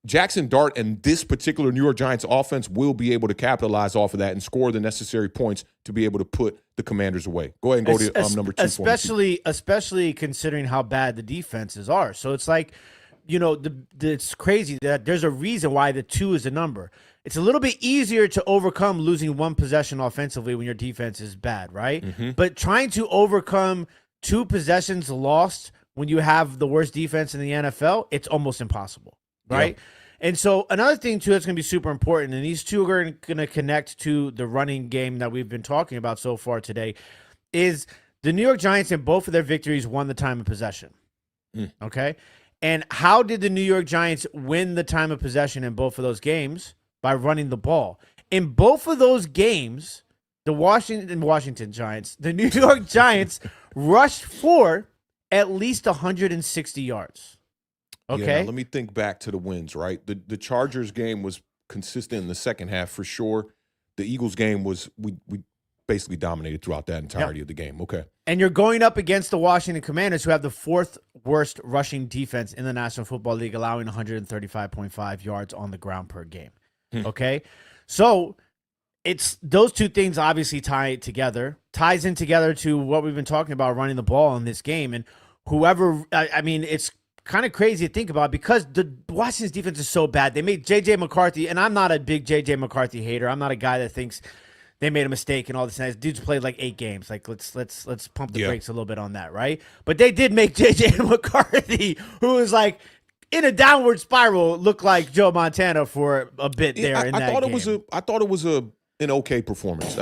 Jackson Dart and this particular New York Giants offense will be able to capitalize off of that and score the necessary points to be able to put the Commanders away. Go ahead and go to number 2. Especially considering how bad the defenses are. So it's like, it's crazy that there's a reason why the 2 is a number. It's a little bit easier to overcome losing one possession offensively when your defense is bad, right? Mm-hmm. But trying to overcome 2 possessions lost when you have the worst defense in the NFL, it's almost impossible, right? Yep. And so another thing, too, that's going to be super important, and these two are going to connect to the running game that we've been talking about so far today, is the New York Giants in both of their victories won the time of possession, okay? And how did the New York Giants win the time of possession in both of those games? By running the ball. In both of those games, the Washington Giants, the New York Giants rushed for at least 160 yards. Okay. Yeah, let me think back to the wins, right? The Chargers game was consistent in the second half for sure. The Eagles game was we basically dominated throughout that entirety of the game. Okay. And you're going up against the Washington Commanders, who have the 4th worst rushing defense in the National Football League, allowing 135.5 yards on the ground per game. Okay, so it's those two things obviously ties in together to what we've been talking about running the ball in this game. And whoever, I mean, it's kind of crazy to think about because the Washington's defense is so bad. They made J.J. McCarthy, and I'm not a big J.J. McCarthy hater. I'm not a guy that thinks they made a mistake and all this. And dude's played like 8 games. Like let's pump the brakes a little bit on that, right? But they did make J.J. McCarthy, who was like, in a downward spiral, looked like Joe Montana for a bit there. I thought it was an okay performance.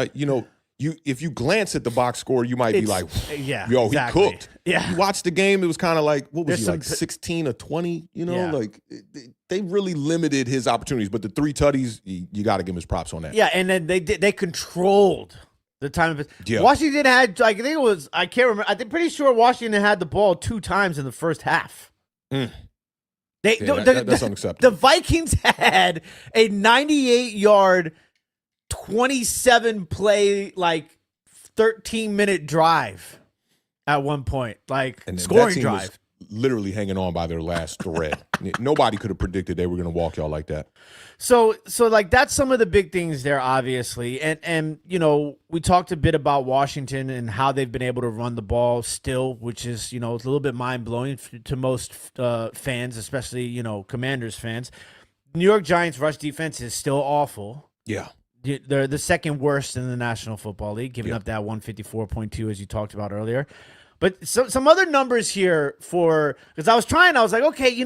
If you glance at the box score, you might be like, "Yo, exactly. He cooked." Yeah. You watched the game; it was kind of like, what was he like, 16 or 20? Like they really limited his opportunities. But the 3 tutties, you got to give him his props on that. Yeah, and then they controlled the time of it. Yeah. Washington had, I think it was, I can't remember. I'm pretty sure Washington had the ball 2 times in the first half. That's unacceptable. The Vikings had a 98-yard, 27-play, 13-minute drive at one point, scoring drive. Was literally hanging on by their last thread. Nobody could have predicted they were going to walk y'all like that. So that's some of the big things there, obviously. And we talked a bit about Washington and how they've been able to run the ball still, which is, it's a little bit mind-blowing to most fans, especially, Commanders fans. New York Giants rush defense is still awful. Yeah. They're the 2nd worst in the National Football League, giving up that 154.2, as you talked about earlier. But some other numbers here because I was like, okay,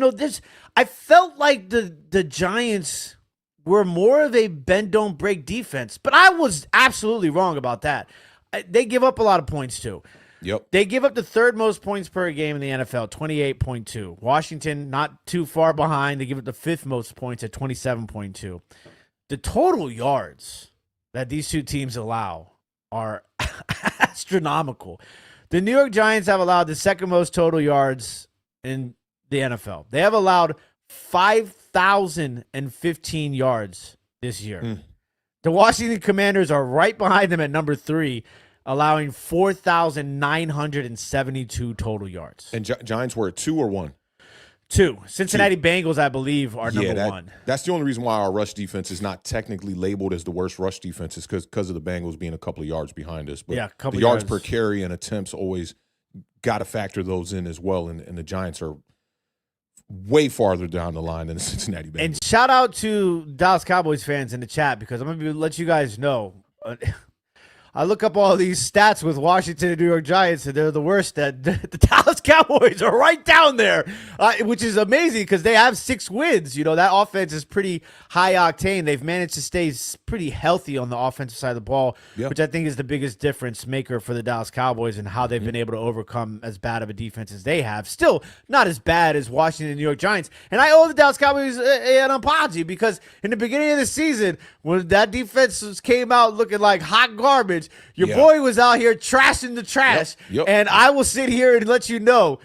I felt like the Giants were more of a bend don't break defense, but I was absolutely wrong about that. They give up a lot of points too. Yep. They give up the 3rd most points per game in the NFL, 28.2. Washington not too far behind. They give up the 5th most points at 27.2. The total yards that these two teams allow are astronomical. The New York Giants have allowed the 2nd most total yards in the NFL. They have allowed 5,015 yards this year. The Washington Commanders are right behind them at number 3, allowing 4,972 total yards. And Giants were at 2 or 1? 2. Cincinnati Bengals, I believe, are number 1. That's the only reason why our rush defense is not technically labeled as the worst rush defense is because of the Bengals being a couple of yards behind us. But the yards per carry and attempts always got to factor those in as well. And the Giants are way farther down the line than the Cincinnati Bengals. And shout out to Dallas Cowboys fans in the chat because I'm going to let you guys know. I look up all these stats with Washington and New York Giants, and they're the worst. The Dallas Cowboys are right down there, which is amazing because they have 6 wins. That offense is pretty high octane. They've managed to stay pretty healthy on the offensive side of the ball, which I think is the biggest difference maker for the Dallas Cowboys and how they've been able to overcome as bad of a defense as they have. Still not as bad as Washington and New York Giants. And I owe the Dallas Cowboys an apology because in the beginning of the season, when that defense came out looking like hot garbage, your boy was out here trashing the trash, and I will sit here and let you know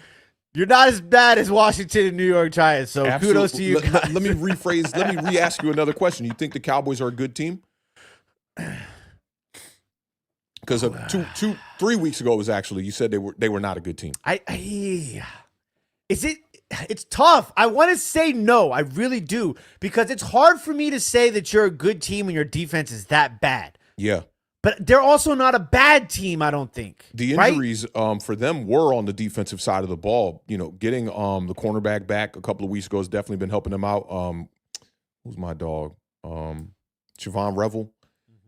you're not as bad as Washington and New York Giants. So kudos to you guys. Let me rephrase. Let me re-ask you another question. You think the Cowboys are a good team? Because 3 weeks ago, it was actually you said they were not a good team. Is it? it's tough. I want to say no. I really do, because it's hard for me to say that you're a good team when your defense is that bad. Yeah. But they're also not a bad team, I don't think. The right? injuries for them were on the defensive side of the ball. You know, getting the cornerback back a couple of weeks ago has definitely been helping them out. Who's my dog? Siobhan Revel.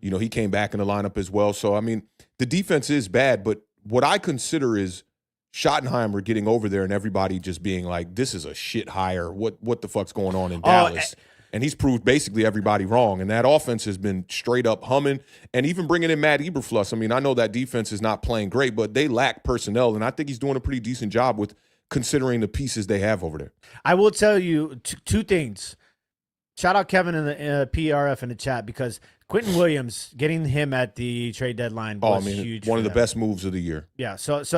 You know, he came back in the lineup as well. So, I mean, the defense is bad, but what I consider is Schottenheimer getting over there and everybody just being like, this is a shit hire. What the fuck's going on in Dallas? And he's proved basically everybody wrong. And that offense has been straight up humming. And even bringing in Matt Eberflus, I mean, I know that defense is not playing great, but they lack personnel. And I think he's doing a pretty decent job with considering the pieces they have over there. I will tell you two things. Shout out Kevin in the PRF in the chat, because Quentin Williams, getting him at the trade deadline was huge. One of the best moves of the year. Yeah.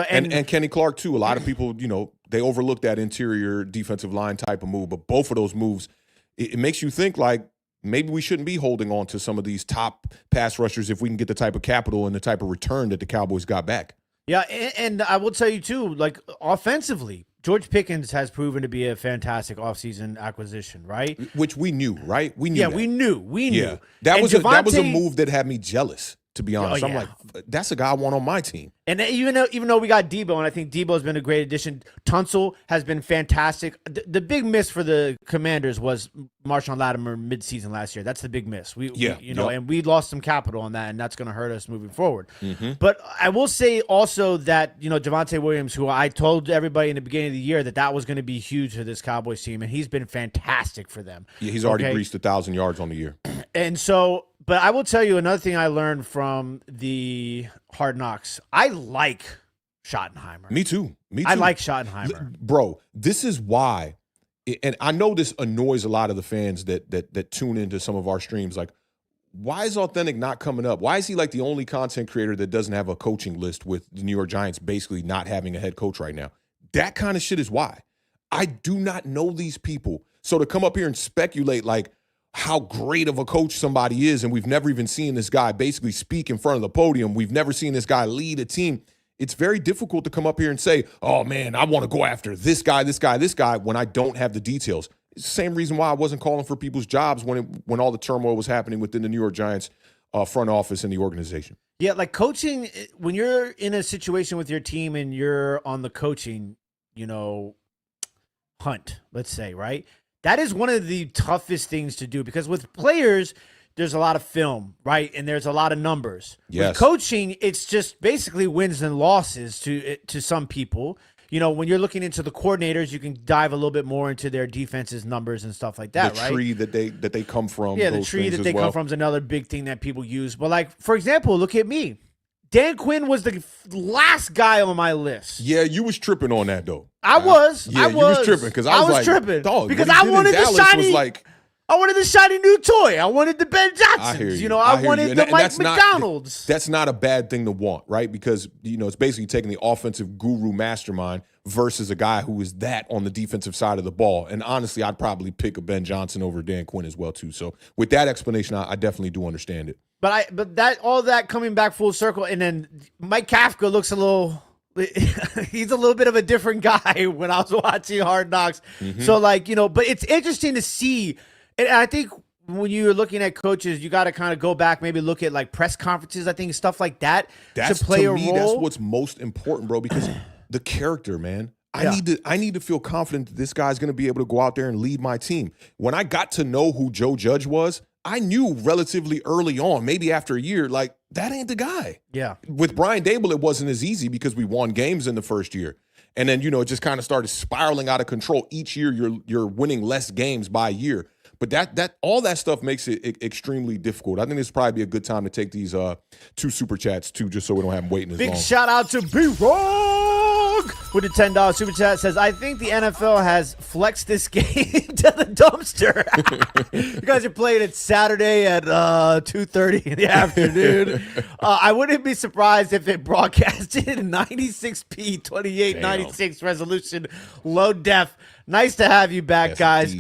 And Kenny Clark too. A lot of people, you know, they overlook that interior defensive line type of move, but both of those moves, it makes you think like maybe we shouldn't be holding on to some of these top pass rushers if we can get the type of capital and the type of return that the Cowboys got back. Yeah, and I will tell you too, like offensively, George Pickens has proven to be a fantastic offseason acquisition, right? Which we knew, right? We knew. Yeah, that. we knew. Yeah. That was a move that had me jealous, to be honest. I'm like, that's a guy I want on my team. And even though we got Debo, and I think Debo has been a great addition, Tunsil has been fantastic. The big miss for the Commanders was Marshawn Lattimore midseason last year. That's the big miss. And we lost some capital on that, and that's going to hurt us moving forward. Mm-hmm. But I will say also that, Javonte Williams, who I told everybody in the beginning of the year that was going to be huge for this Cowboys team, and he's been fantastic for them. Yeah, he's already reached 1,000 yards on the year. And so, but I will tell you another thing I learned from the Hard Knocks. I like Schottenheimer. Me too. I like Schottenheimer. Bro, this is why, and I know this annoys a lot of the fans that tune into some of our streams. Like, why is Authentic not coming up? Why is he like the only content creator that doesn't have a coaching list, with the New York Giants basically not having a head coach right now? That kind of shit is why. I do not know these people. So to come up here and speculate like how great of a coach somebody is, and we've never even seen this guy basically speak in front of the podium, we've never seen this guy lead a team, it's very difficult to come up here and say, oh man, I want to go after this guy, when I don't have the details. It's the same reason why I wasn't calling for people's jobs when all the turmoil was happening within the New York Giants front office and the organization. Yeah, like coaching, when you're in a situation with your team and you're on the coaching, hunt, let's say, right? That is one of the toughest things to do, because with players, there's a lot of film, right? And there's a lot of numbers. Yes. With coaching, it's just basically wins and losses to some people. When you're looking into the coordinators, you can dive a little bit more into their defense's numbers and stuff like that, right? The tree that they come from. Yeah, the tree that they come from is another big thing that people use. But like, for example, look at me. Dan Quinn was the last guy on my list. Yeah, you was tripping on that though. I was. You was tripping because I was like, tripping. Dog, because I wanted the shiny. I wanted the shiny new toy. I wanted the Ben Johnsons. I hear you. I wanted the Mike McDonald's. That's not a bad thing to want, right? Because it's basically taking the offensive guru mastermind versus a guy who is that on the defensive side of the ball. And honestly, I'd probably pick a Ben Johnson over Dan Quinn as well too. So with that explanation, I definitely do understand it. But that all that coming back full circle, and then Mike Kafka looks a little. He's a little bit of a different guy when I was watching Hard Knocks. Mm-hmm. So but it's interesting to see, and I think when you're looking at coaches, you got to kind of go back, maybe look at like press conferences. I think stuff like that to play a role. That's what's most important, bro, because the character, man. I need to feel confident that this guy's going to be able to go out there and lead my team. When I got to know who Joe Judge was, I knew relatively early on, maybe after a year, like, that ain't the guy. Yeah. With Brian Dable, it wasn't as easy because we won games in the first year. And then, it just kind of started spiraling out of control. Each year, you're winning less games by year. But that all that stuff makes it extremely difficult. I think this would probably be a good time to take these 2 super chats, too, just so we don't have them waiting as long. Big shout out to B-Rock with a $10 super chat. Says, I think the NFL has flexed this game to the dumpster. You guys are playing it Saturday at 2:30 in the afternoon. I wouldn't be surprised if it broadcasted in 96p, 2896 resolution, low def. Nice to have you back, guys.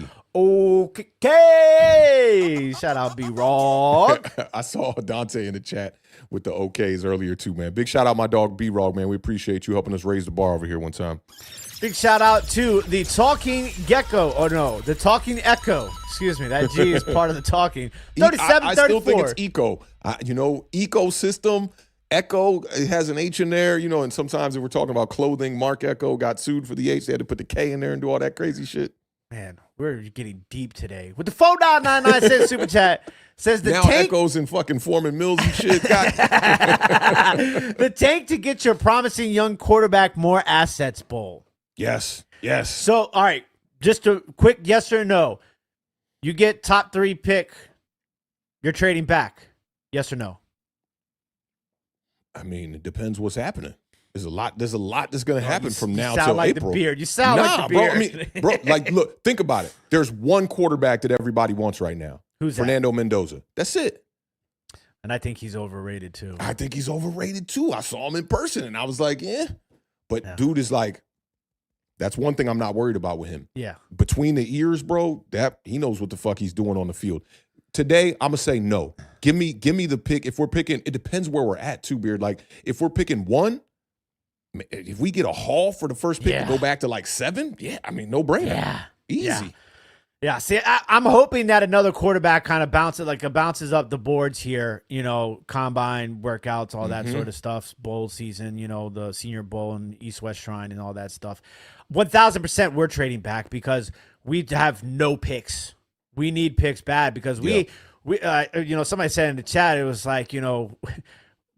Okay. Shout out B-Rog. I saw Dante in the chat with the OKs earlier too, man. Big shout out my dog B-Rog, man. We appreciate you helping us raise the bar over here one time. Big shout out to the Talking Gecko. Oh, no. The Talking Echo. Excuse me. That G is part of the talking. 37, I still think it's eco. Ecosystem. Echo, it has an H in there, and sometimes if we're talking about clothing, Mark Echo got sued for the H. They had to put the K in there and do all that crazy shit. Man, we're getting deep today. With the 4.99 cent super chat, says the now tank. Echoes in fucking Foreman Mills and shit. The tank to get your promising young quarterback more assets bowl. Yes. So, all right, just a quick yes or no. You get top 3 pick, you're trading back. Yes or no? I mean, it depends what's happening. There's a lot that's going to happen from now till till like April. The beard. You sound like the beard. Bro, look, think about it. There's one quarterback that everybody wants right now. Who's Fernando Mendoza. That's it. And I think he's overrated too. I think he's overrated too. I saw him in person and I was like, But dude is like, that's one thing I'm not worried about with him. Yeah. Between the ears, bro, that he knows what the fuck he's doing on the field. Today, I'm gonna say no. Give me the pick. If we're picking, it depends where we're at too, Beard. Like if we're picking 1, if we get a haul for the first pick and go back to like 7, no brainer. Yeah. Easy. Yeah. See, I'm hoping that another quarterback kind of bounces up the boards here, combine workouts, all that sort of stuff, bowl season, the Senior Bowl and East-West Shrine and all that stuff. 1,000% we're trading back because we have no picks. We need picks bad because we somebody said in the chat, it was like,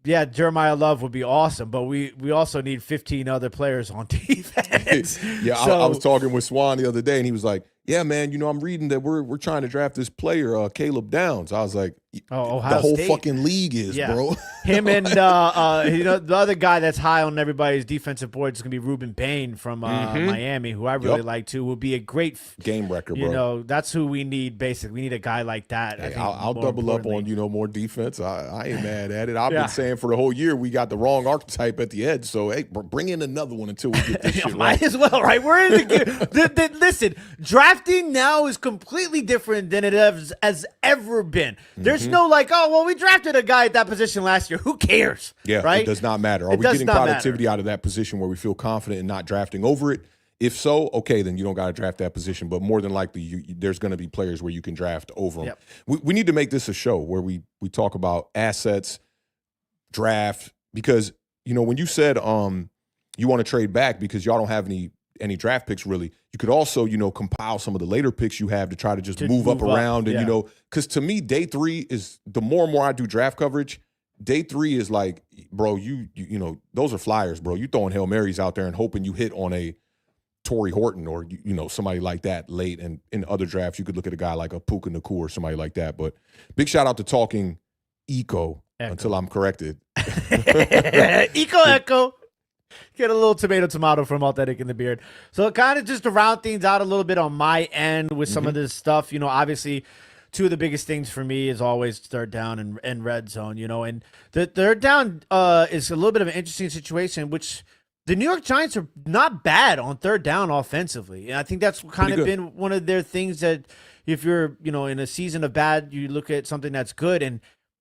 Jeremiah Love would be awesome, but we also need 15 other players on defense. I was talking with Swan the other day, and he was like, "Yeah, man, I'm reading that we're trying to draft this player, Caleb Downs." I was like, Ohio "The whole State. Fucking league is, bro." Him and the other guy that's high on everybody's defensive board is gonna be Ruben Bain from Miami, who I really like too. Will be a great game wrecker, bro. That's who we need. Basically, we need a guy like that. Hey, I'll double up on more defense. I ain't mad at it. I've been saying for the whole year we got the wrong archetype at the edge. So hey, bring in another one until we get this shit right. Might as well, right? We're in the listen. Drafting now is completely different than it has ever been. There's no we drafted a guy at that position last year. Who cares? Yeah, right? It does not matter. Are we getting productivity out of that position where we feel confident in not drafting over it? If so, okay, then you don't got to draft that position. But more than likely, there's going to be players where you can draft over them. Yep. We need to make this a show where we talk about assets, draft, because when you said you want to trade back because y'all don't have any draft picks really, you could also compile some of the later picks you have to try to just move up around and because to me day 3 is the more and more I do draft coverage. Day 3 is like, bro, you those are flyers, bro. You throwing Hail Marys out there and hoping you hit on a Torrey Horton or somebody like that late. And in other drafts, you could look at a guy like a Puka Nacua or somebody like that. But big shout out to Talking Echo. Until I'm corrected. Echo. Get a little tomato from Authentic in the Beard. So kind of just to round things out a little bit on my end with some of this stuff, obviously two of the biggest things for me is always third down and red zone, and the third down is a little bit of an interesting situation, which the New York Giants are not bad on third down offensively. And I think that's kind of been one of their things that if you're, in a season of bad, you look at something that's good and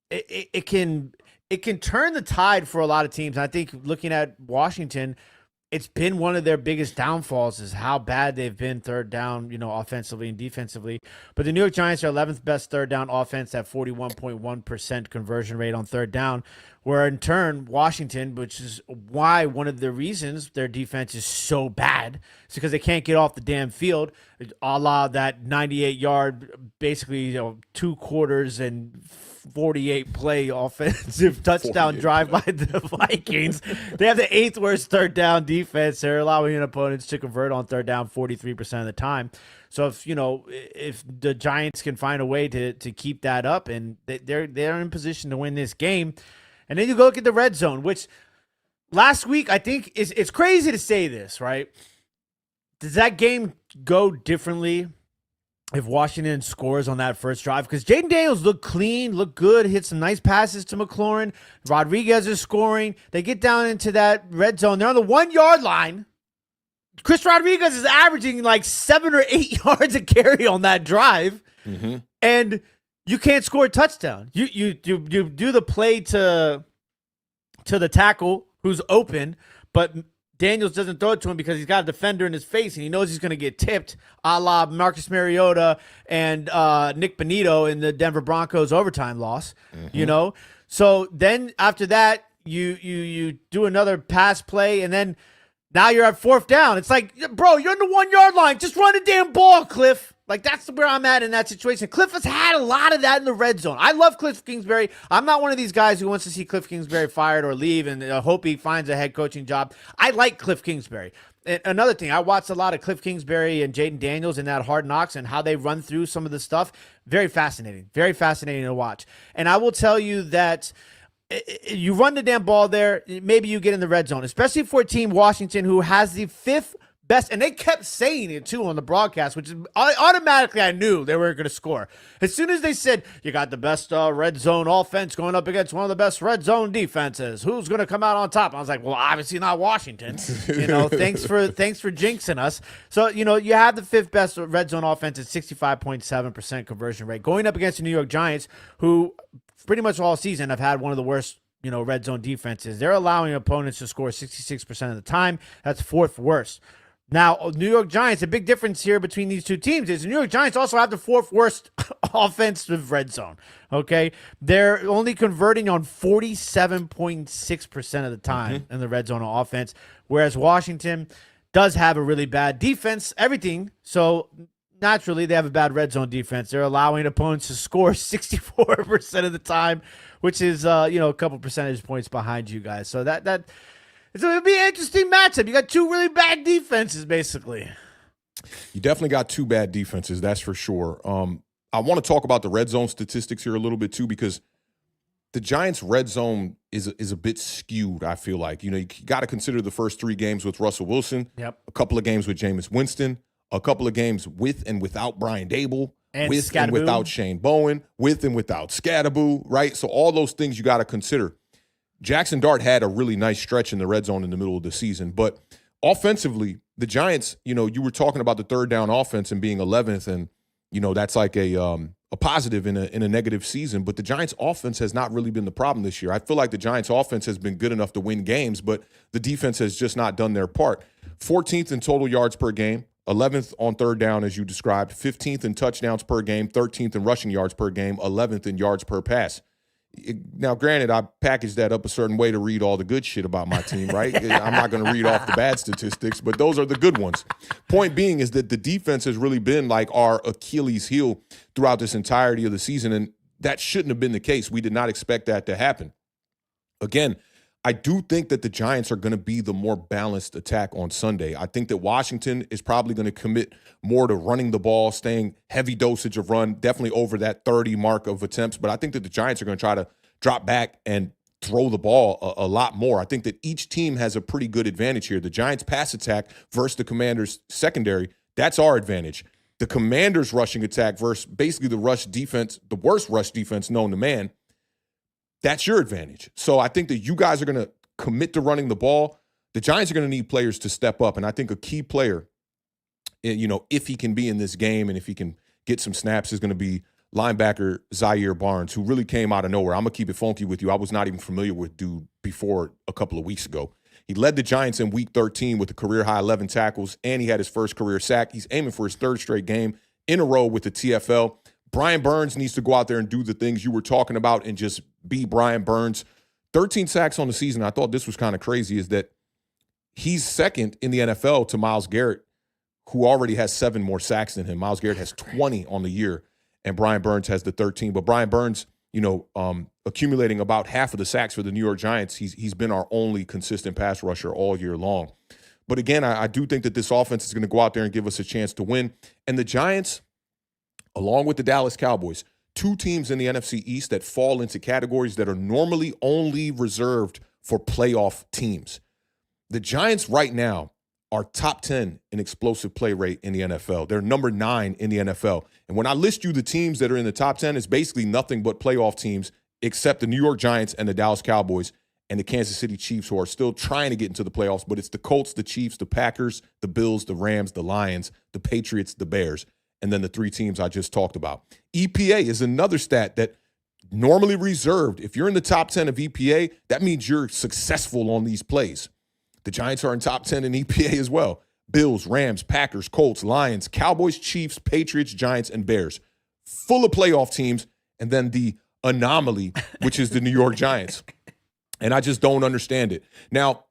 it can turn the tide for a lot of teams. And I think looking at Washington, it's been one of their biggest downfalls is how bad they've been third down, offensively and defensively. But the New York Giants are 11th best third down offense at 41.1% conversion rate on third down, where in turn, Washington, which is why one of the reasons their defense is so bad, is because they can't get off the damn field, a la that 98-yard, basically, 2 quarters and 48 play offensive touchdown drive by the Vikings. They have the 8th worst third down defense. They're allowing opponents to convert on third down 43% of the time. So if the Giants can find a way to keep that up, and they're in position to win this game. And then you go look at the red zone, which last week I think it's crazy to say this, right? Does that game go differently if Washington scores on that first drive? Because Jaden Daniels looked clean, looked good, hit some nice passes to McLaurin. Rodriguez is scoring. They get down into that red zone. They're on the 1-yard line. Chris Rodriguez is averaging like 7 or 8 yards a carry on that drive, and you can't score a touchdown. You do the play to the tackle who's open, but Daniels doesn't throw it to him because he's got a defender in his face and he knows he's going to get tipped, a la Marcus Mariota and Nick Bonito in the Denver Broncos overtime loss. You know, so then after that, you do another pass play, and then now you're at 4th down. It's like, bro, you're on the 1 yard line. Just run the damn ball, Cliff. Like, that's where I'm at in that situation. Cliff has had a lot of that in the red zone. I love Cliff Kingsbury. I'm not one of these guys who wants to see Cliff Kingsbury fired or leave and hope he finds a head coaching job. I like Cliff Kingsbury. And another thing, I watched a lot of Cliff Kingsbury and Jaden Daniels in that Hard Knocks and how they run through some of the stuff. Very fascinating to watch. And I will tell you that you run the damn ball there, maybe you get in the red zone, especially for Team Washington, who has the 5th best, and they kept saying it too on the broadcast, which is automatically I knew they were going to score. As soon as they said, you got the best red zone offense going up against one of the best red zone defenses, who's going to come out on top? I was like, well, obviously not Washington. Thanks for jinxing us. So, you have the 5th best red zone offense at 65.7% conversion rate going up against the New York Giants, who pretty much all season have had one of the worst red zone defenses. They're allowing opponents to score 66% of the time. That's 4th worst. Now, New York Giants, a big difference here between these two teams is the New York Giants also have the 4th worst offensive red zone, okay? They're only converting on 47.6% of the time in the red zone on offense, whereas Washington does have a really bad defense, everything. So, naturally, they have a bad red zone defense. They're allowing opponents to score 64% of the time, which is, a couple percentage points behind you guys. So, so it'll be an interesting matchup. You got 2 really bad defenses, basically. You definitely got 2 bad defenses, that's for sure. I want to talk about the red zone statistics here a little bit too, because the Giants' red zone is a bit skewed, I feel like. You got to consider the first 3 games with Russell Wilson, a couple of games with Jameis Winston, a couple of games with and without Brian Dable, and with and without Shane Bowen, with and without Scadaboo, right? So all those things you got to consider. Jackson Dart had a really nice stretch in the red zone in the middle of the season. But offensively, the Giants, you were talking about the 3rd down offense and being 11th, and, that's like a positive in a negative season. But the Giants' offense has not really been the problem this year. I feel like the Giants' offense has been good enough to win games, but the defense has just not done their part. 14th in total yards per game, 11th on 3rd down, as you described, 15th in touchdowns per game, 13th in rushing yards per game, 11th in yards per pass. Now, granted, I packaged that up a certain way to read all the good shit about my team, right? I'm not going to read off the bad statistics, but those are the good ones. Point being is that the defense has really been like our Achilles heel throughout this entirety of the season, and that shouldn't have been the case. We did not expect that to happen. Again, I do think that the Giants are going to be the more balanced attack on Sunday. I think that Washington is probably going to commit more to running the ball, staying heavy dosage of run, definitely over that 30 mark of attempts. But I think that the Giants are going to try to drop back and throw the ball a lot more. I think that each team has a pretty good advantage here. The Giants' pass attack versus the Commanders' secondary, that's our advantage. The Commanders' rushing attack versus basically the rush defense, the worst rush defense known to man, that's your advantage. So I think that you guys are going to commit to running the ball. The Giants are going to need players to step up. And I think a key player, if he can be in this game and if he can get some snaps, is going to be linebacker Zaire Barnes, who really came out of nowhere. I'm going to keep it funky with you. I was not even familiar with dude before a couple of weeks ago. He led the Giants in Week 13 with a career-high 11 tackles, and he had his first career sack. He's aiming for his 3rd straight game in a row with the TFL. Brian Burns needs to go out there and do the things you were talking about and just be Brian Burns. 13 sacks on the season. I thought this was kind of crazy, is that he's 2nd in the NFL to Myles Garrett, who already has 7 more sacks than him. Myles Garrett has 20 on the year, and Brian Burns has the 13. But Brian Burns, accumulating about half of the sacks for the New York Giants, he's been our only consistent pass rusher all year long. But again, I do think that this offense is going to go out there and give us a chance to win. And the Giants, along with the Dallas Cowboys, 2 teams in the NFC East that fall into categories that are normally only reserved for playoff teams. The Giants right now are top 10 in explosive play rate in the NFL. They're number 9 in the NFL. And when I list you the teams that are in the top 10, it's basically nothing but playoff teams except the New York Giants and the Dallas Cowboys. and the Kansas City Chiefs, who are still trying to get into the playoffs, but it's the Colts, the Chiefs, the Packers, the Bills, the Rams, the Lions, the Patriots, the Bears, and then the 3 teams I just talked about. EPA is another stat that normally reserved. If you're in the top 10 of EPA, that means you're successful on these plays. The Giants are in top 10 in EPA as well. Bills, Rams, Packers, Colts, Lions, Cowboys, Chiefs, Patriots, Giants, and Bears. Full of playoff teams, and then the anomaly, which is the New York Giants. And I just don't understand it. Now,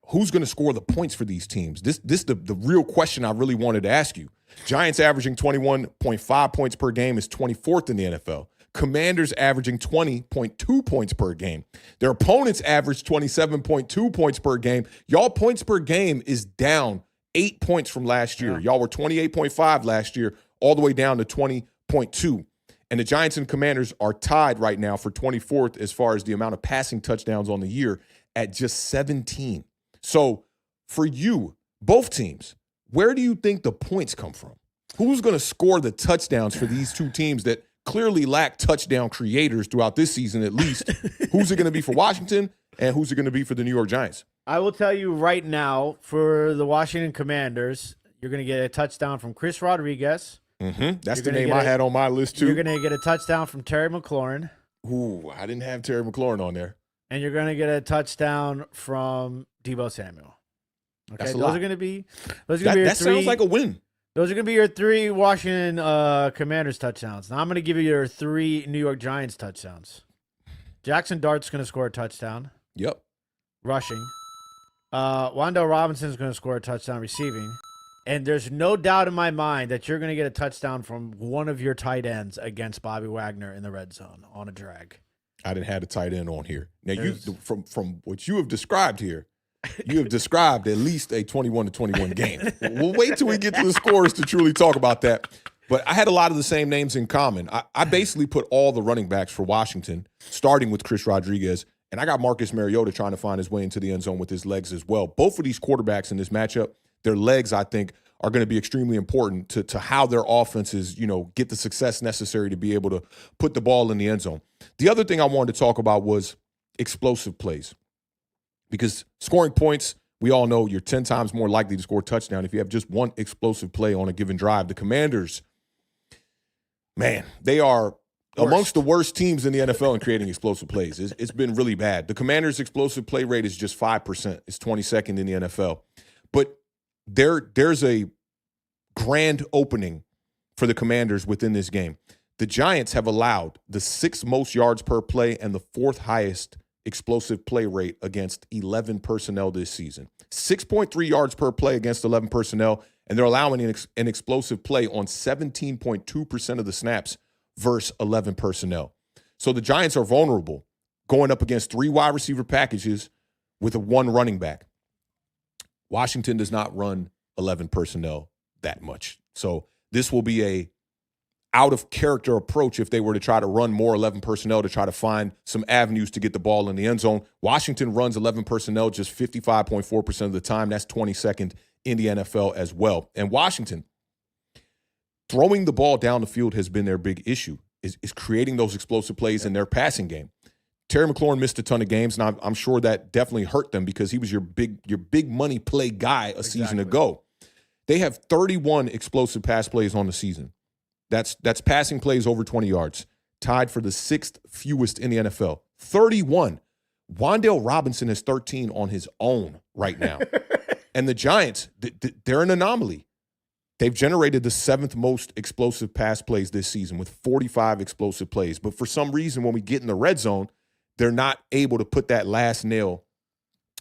who's going to score the points for these teams? This the real question I really wanted to ask you. Giants averaging 21.5 points per game is 24th in the NFL. Commanders averaging 20.2 points per game. Their opponents average 27.2 points per game. Y'all points per game is down 8 points from last year. Y'all were 28.5 last year, all the way down to 20.2. And the Giants and Commanders are tied right now for 24th as far as the amount of passing touchdowns on the year at just 17. So for you, both teams, where do you think the points come from? Who's going to score the touchdowns for these two teams that clearly lack touchdown creators throughout this season at least? Who's it going to be for Washington, and who's it going to be for the New York Giants? I will tell you right now, for the Washington Commanders, you're going to get a touchdown from Chris Rodriguez. That's the name I had on my list, too. You're going to get a touchdown from Terry McLaurin. Ooh, I didn't have Terry McLaurin on there. And you're going to get a touchdown from Deebo Samuel. Okay, That's a those lot. are going to be your three. That sounds like a win. Those are going to be your 3 Washington Commanders touchdowns. Now I'm going to give you your 3 New York Giants touchdowns. Jackson Dart's going to score a touchdown. Yep. Rushing. Wan'Dale Robinson's going to score a touchdown receiving. And there's no doubt in my mind that you're going to get a touchdown from one of your tight ends against Bobby Wagner in the red zone on a drag. I didn't have a tight end on here. Now, from what you have described here, you have described at least a 21-21 game. We'll wait till we get to the scores to truly talk about that. But I had a lot of the same names in common. I basically put all the running backs for Washington, starting with Chris Rodriguez, and I got Marcus Mariota trying to find his way into the end zone with his legs as well. Both of these quarterbacks in this matchup, their legs, I think, are going to be extremely important to how their offenses, get the success necessary to be able to put the ball in the end zone. The other thing I wanted to talk about was explosive plays. Because scoring points, we all know you're 10 times more likely to score a touchdown if you have just one explosive play on a given drive. The Commanders, man, they are amongst the worst teams in the NFL in creating explosive plays. It's been really bad. The Commanders' explosive play rate is just 5%. It's 22nd in the NFL. But there's a grand opening for the Commanders within this game. The Giants have allowed the 6th most yards per play and the 4th highest explosive play rate against 11 personnel this season. 6.3 yards per play against 11 personnel, and they're allowing an explosive play on 17.2% of the snaps versus 11 personnel. So the Giants are vulnerable going up against 3 wide receiver packages with a 1 running back. Washington does not run 11 personnel that much. So this will be a out-of-character approach if they were to try to run more 11 personnel to try to find some avenues to get the ball in the end zone. Washington runs 11 personnel just 55.4% of the time. That's 22nd in the NFL as well. And Washington, throwing the ball down the field has been their big issue, is creating those explosive plays in their passing game. Terry McLaurin missed a ton of games, and I'm sure that definitely hurt them because he was your big money play guy a season ago. They have 31 explosive pass plays on the season. That's passing plays over 20 yards, tied for the 6th fewest in the NFL. 31. Wan'Dale Robinson has 13 on his own right now. And the Giants, they're an anomaly. They've generated the 7th most explosive pass plays this season with 45 explosive plays. But for some reason, when we get in the red zone, they're not able to put that last nail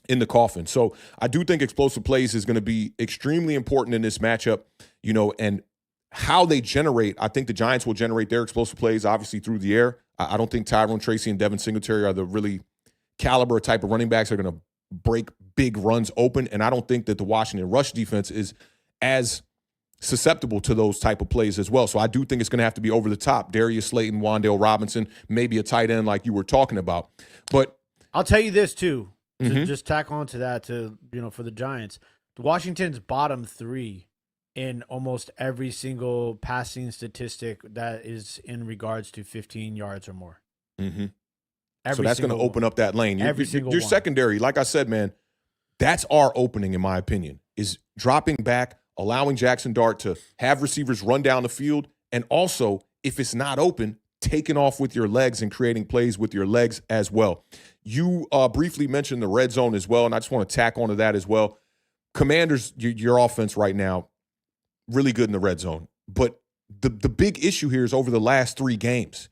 in the coffin. So I do think explosive plays is going to be extremely important in this matchup, and how they generate. I think the Giants will generate their explosive plays, obviously, through the air. I don't think Tyrone Tracy and Devin Singletary are the really caliber type of running backs that are going to break big runs open, and I don't think that the Washington rush defense is as susceptible to those type of plays as well. So I do think it's going to have to be over the top. Darius Slayton, Wan'Dale Robinson, maybe a tight end like you were talking about. But I'll tell you this too, to just tack on to that, for the Giants, Washington's bottom 3 in almost every single passing statistic that is in regards to 15 yards or more. So that's going to open up that lane. Your one. secondary, like I said, man, that's our opening, in my opinion, is dropping back, allowing Jackson Dart to have receivers run down the field, and also, if it's not open, taking off with your legs and creating plays with your legs as well. You briefly mentioned the red zone as well, and I just want to tack onto that as well. Commanders, your offense right now, really good in the red zone. But the big issue here is over the last 3 games,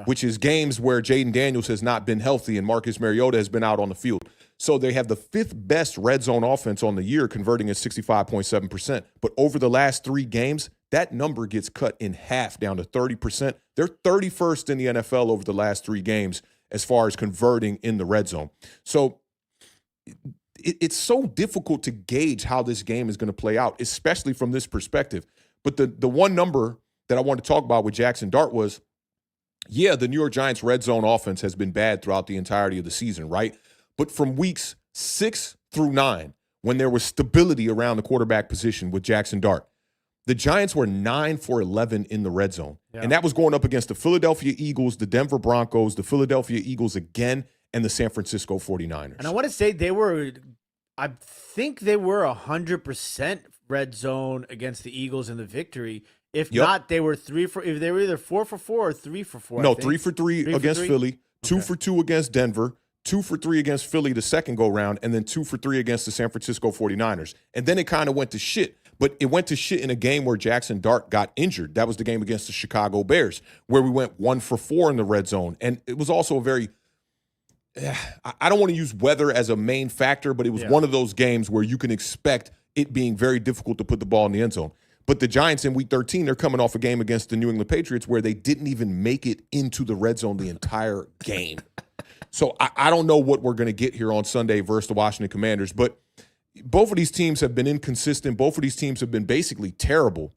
which is games where Jaden Daniels has not been healthy and Marcus Mariota has been out on the field. So they have the 5th best red zone offense on the year, converting at 65.7%. But over the last 3 games, that number gets cut in half down to 30%. They're 31st in the NFL over the last 3 games as far as converting in the red zone. So it's so difficult to gauge how this game is going to play out, especially from this perspective. But the one number that I want to talk about with Jackson Dart was, the New York Giants red zone offense has been bad throughout the entirety of the season, right? But from weeks 6 through 9, when there was stability around the quarterback position with Jackson Dart, the Giants were 9 for 11 in the red zone. And that was going up against the Philadelphia Eagles, the Denver Broncos, the Philadelphia Eagles again, and the San Francisco 49ers. And I want to say I think they were 100% red zone against the Eagles in the victory. If not, they were they were either 4 for 4 or 3 for 4. No, 3 for 3 against Philly, 2 for 2 against Denver, 2 for 3 against Philly the second go round, and then 2 for 3 against the San Francisco 49ers. And then it kind of went to shit. But it went to shit in a game where Jackson Dart got injured. That was the game against the Chicago Bears, where we went 1 for 4 in the red zone. And it was also a very, I don't want to use weather as a main factor, but it was one of those games where you can expect it being very difficult to put the ball in the end zone. But the Giants in Week 13, they're coming off a game against the New England Patriots where they didn't even make it into the red zone the entire game. So I don't know what we're going to get here on Sunday versus the Washington Commanders, but both of these teams have been inconsistent. Both of these teams have been basically terrible.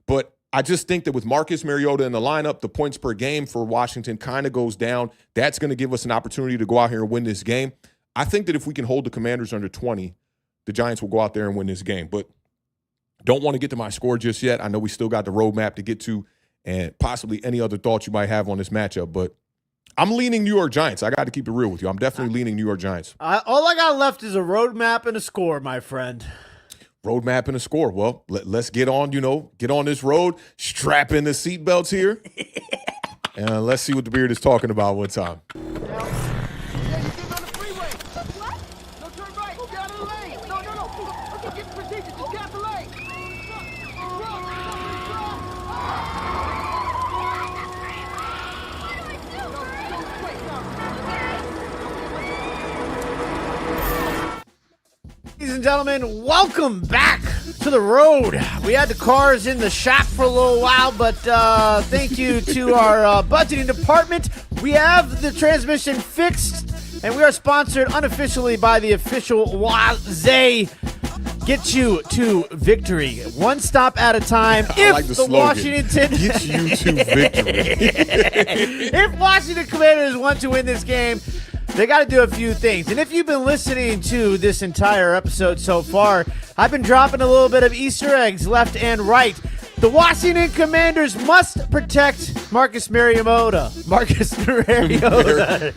But I just think that with Marcus Mariota in the lineup, the points per game for Washington kind of goes down. That's going to give us an opportunity to go out here and win this game. I think that if we can hold the Commanders under 20, the Giants will go out there and win this game. But don't want to get to my score just yet. I know we still got the roadmap to get to and possibly any other thoughts you might have on this matchup. But I'm leaning New York Giants. I got to keep it real with you. I'm definitely leaning New York Giants. All I got left is a roadmap and a score, my friend. Roadmap and a score. Well, let's get on, get on this road, strap in the seatbelts here, and let's see what the beard is talking about one time. Ladies and gentlemen, welcome back to the road. We had the cars in the shop for a little while, but thank you to our budgeting department. We have the transmission fixed, and we are sponsored unofficially by the official Wazay. Get you to victory, one stop at a time. I like the slogan. Washington Get you to victory. If Washington Commanders want to win this game, they got to do a few things. And if you've been listening to this entire episode so far, I've been dropping a little bit of Easter eggs left and right. The Washington Commanders must protect Marcus Mariota. Mariota.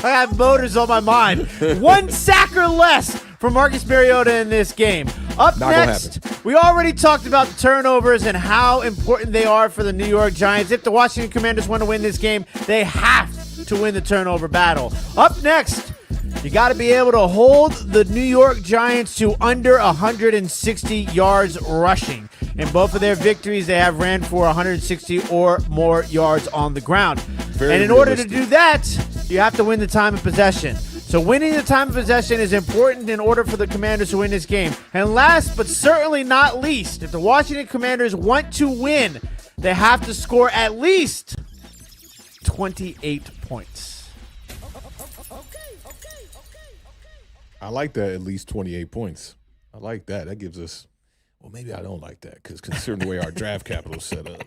I have motors on my mind. 1 sack or less for Marcus Mariota in this game. Up next, we already talked about the turnovers and how important they are for the New York Giants. If the Washington Commanders want to win this game, they have to win the turnover battle. Up next, you got to be able to hold the New York Giants to under 160 yards rushing. In both of their victories, they have ran for 160 or more yards on the ground. And in order to do that, you have to win the time of possession. So winning the time of possession is important in order for the Commanders to win this game. And last but certainly not least, if the Washington Commanders want to win, they have to score at least 28 points. I like that, at least 28 points. I like that. That gives us, well, maybe I don't like that because considering the way our draft capital is set up.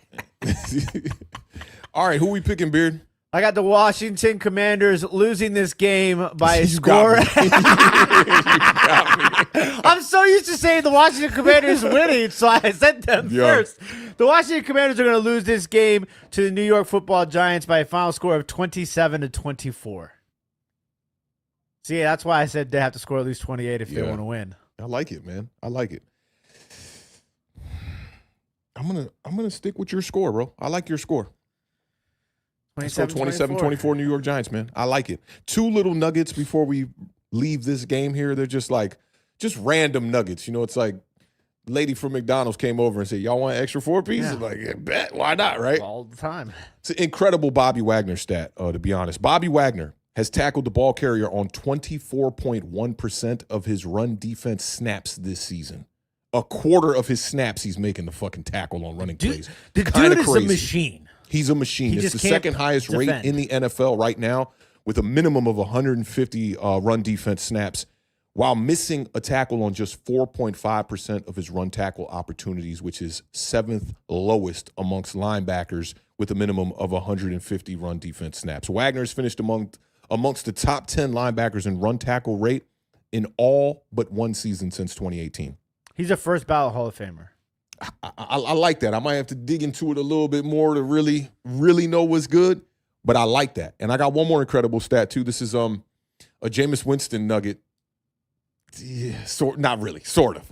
All right, who we picking, Beard? I got the Washington Commanders losing this game by a score. I'm so used to saying the Washington Commanders winning, so I said them first. The Washington Commanders are going to lose this game to the New York Football Giants by a final score of 27-24. See, that's why I said they have to score at least 28 if they want to win. I like it, man. I like it. I'm gonna stick with your score, bro. I like your score. 27-24 New York Giants, man. I like it. Two little nuggets before we leave this game here. They're just random nuggets. You know, it's like lady from McDonald's came over and said, y'all want an extra 4-piece? Yeah. Like, yeah, bet. Why not, right? All the time. It's an incredible Bobby Wagner stat, to be honest. Bobby Wagner has tackled the ball carrier on 24.1% of his run defense snaps this season. A quarter of his snaps he's making the fucking tackle on running plays. The dude is a machine. He's a machine. It's the second highest rate in the NFL right now with a minimum of 150 run defense snaps while missing a tackle on just 4.5% of his run tackle opportunities, which is seventh lowest amongst linebackers with a minimum of 150 run defense snaps. Wagner's finished amongst the top 10 linebackers in run tackle rate in all but one season since 2018. He's a first ballot Hall of Famer. I like that. I might have to dig into it a little bit more to really know what's good, but I like that. And I got one more incredible stat too. This is a Jameis Winston nugget. Yeah, not really, sort of.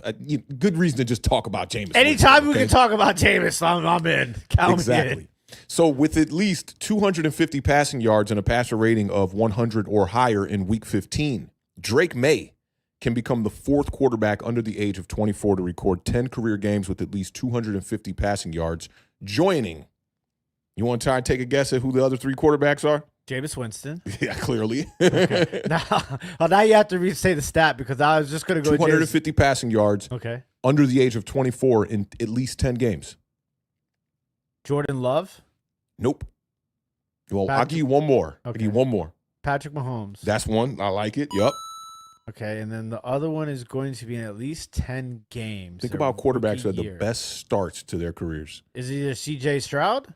Good reason to just talk about Jameis. Anytime Winston, we can talk about Jameis, I'm in. Count exactly. me in. So with at least 250 passing yards and a passer rating of 100 or higher in Week 15, Drake May can become the fourth quarterback under the age of 24 to record 10 career games with at least 250 passing yards, joining. You want to try and take a guess at who the other three quarterbacks are? Jameis Winston. Yeah, clearly. Okay. Now you have to say the stat because I was just going to go 250 passing yards under the age of 24 in at least 10 games. Jordan Love? Nope. Well, I'll give you one more. I'll give you one more. Patrick Mahomes. That's one. I like it. Yup. Okay, and then the other one is going to be in at least 10 games. Think about quarterbacks who had the best starts to their careers. Is it either C.J. Stroud?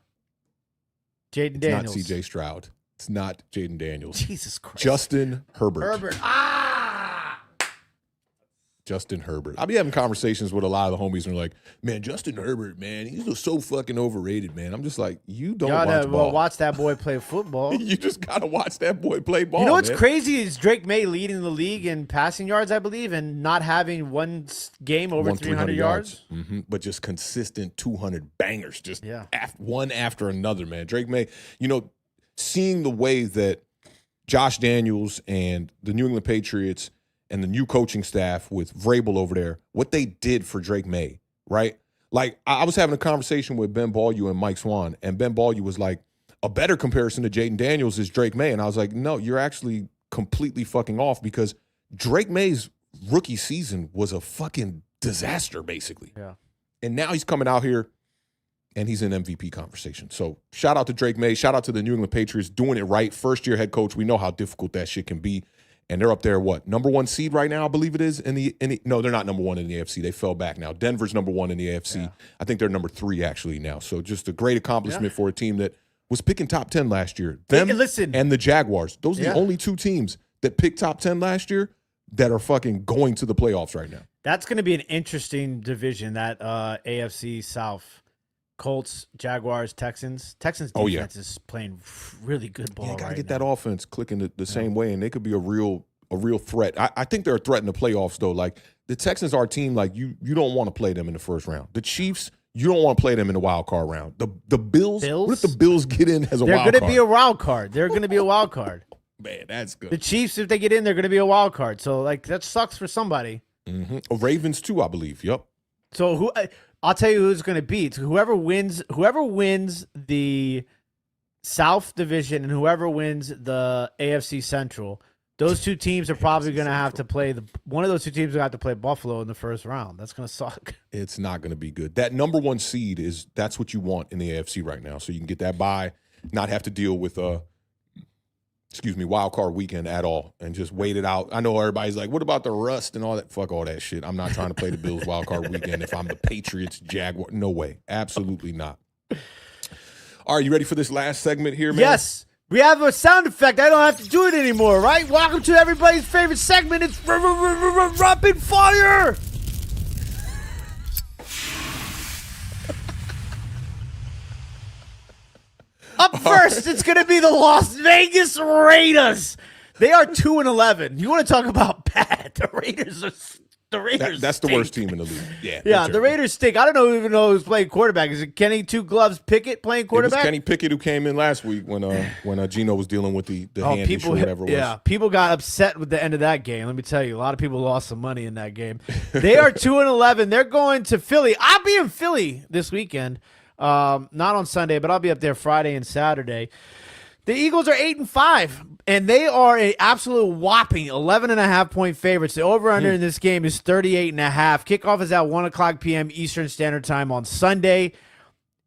Jaden Daniels? It's not C.J. Stroud. It's not Jaden Daniels. Jesus Christ. Justin Herbert. Justin Herbert. I'll be having conversations with a lot of the homies and they're like, man, Justin Herbert, man, he's just so fucking overrated, man. I'm just like, you don't watch ball. Watch that boy play football. You just got to watch that boy play ball. You know what's man. crazy is Drake May leading the league in passing yards, I believe, and not having one game over 300 yards. Mm-hmm. But just consistent 200 bangers, just one after another, man. Drake May, seeing the way that Josh Daniels and the New England Patriots and the new coaching staff with Vrabel over there, what they did for Drake May, right? Like, I was having a conversation with Ben Ballew and Mike Swan, and Ben Ballew was like, a better comparison to Jaden Daniels is Drake May. And I was like, no, you're actually completely fucking off because Drake May's rookie season was a fucking disaster, basically. Yeah. And now he's coming out here and he's in MVP conversation. So shout out to Drake May. Shout out to the New England Patriots doing it right. First-year head coach. We know how difficult that shit can be. And they're up there, number one seed right now, I believe it is. No, they're not number one in the AFC. They fell back now. Denver's number one in the AFC. Yeah. I think they're number 3 actually now. So just a great accomplishment for a team that was picking top 10 last year. Them and the Jaguars. Those are the only two teams that picked top 10 last year that are fucking going to the playoffs right now. That's going to be an interesting division, that AFC South. Colts, Jaguars, Texans. Texans defense is playing really good ball. You gotta get now. that offense clicking the same way, and they could be a real threat. I think they're a threat in the playoffs, though. Like the Texans are a team like you don't want to play them in the first round. The Chiefs, you don't want to play them in the wild card round. The Bills. What if the Bills get in as a wild card? They're going to be a wild card. They're going to be a wild card. Man, that's good. The Chiefs, if they get in, they're going to be a wild card. So like that sucks for somebody. Mm-hmm. Ravens too, I believe. Yep. So I'll tell you who's going to beat. Whoever wins the South Division and whoever wins the AFC Central, those two teams are probably going to have to play one of those two teams will have to play Buffalo in the first round. That's going to suck. It's not going to be good. That number one seed that's what you want in the AFC right now. So you can get that bye, not have to deal with wild card weekend at all and just wait it out. I know everybody's like, what about the rust and all that? Fuck all that shit. I'm not trying to play the Bills wild card weekend if I'm the Patriots, Jaguar. No way. Absolutely not. All right, you ready for this last segment here, man? Yes. We have a sound effect. I don't have to do it anymore, right? Welcome to everybody's favorite segment. It's Rapid Fire. Up first, it's going to be the Las Vegas Raiders. They are 2-11. You want to talk about bad? The Raiders are. That's the worst team in the league. Yeah, yeah. The Raiders stink. I don't even know who's playing quarterback. Is it Kenny Two Gloves Pickett playing quarterback? It was Kenny Pickett who came in last week when Gino was dealing with the hand issue, whatever it was. Yeah, people got upset with the end of that game. Let me tell you, a lot of people lost some money in that game. They are 2-11. They're going to Philly. I'll be in Philly this weekend. Not on Sunday, but I'll be up there Friday and Saturday. The Eagles are 8-5, and they are an absolute whopping 11.5-point favorites. The over-under in this game is 38.5. Kickoff is at 1 o'clock p.m. Eastern Standard Time on Sunday.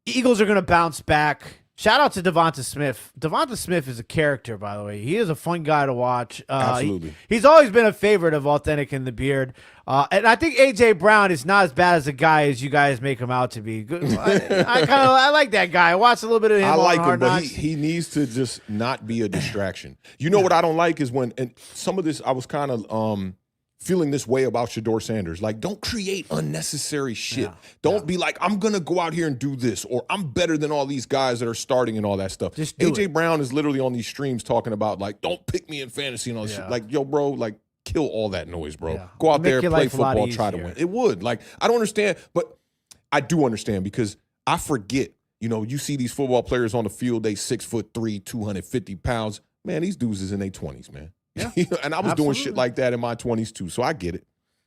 Eagles are going to bounce back. Shout out to Devonta Smith. Devonta Smith is a character, by the way. He is a fun guy to watch. Absolutely. He's always been a favorite of Authentic and the Beard. And I think A.J. Brown is not as bad as a guy as you guys make him out to be. I like that guy. I watched a little bit of him I like on him, Hard but Knocks. he needs to just not be a distraction. You know what I don't like is when, and some of this, I was kind of feeling this way about Shedeur Sanders. Like, don't create unnecessary shit. Don't be like, I'm going to go out here and do this, or I'm better than all these guys that are starting and all that stuff. Just do A.J. it. Brown is literally on these streams talking about, like, don't pick me in fantasy and all this shit. Like, yo, bro, like, kill all that noise, bro. Yeah. Go out Make there, your play life a lot football, try to easier. win. It would. Like, I don't understand, but I do understand because I forget. You know, you see these football players on the field, they 6'3", 250 pounds. Man, these dudes is in their 20s, man. Yeah. And I was doing Absolutely. shit like that in my 20s too, so I get it.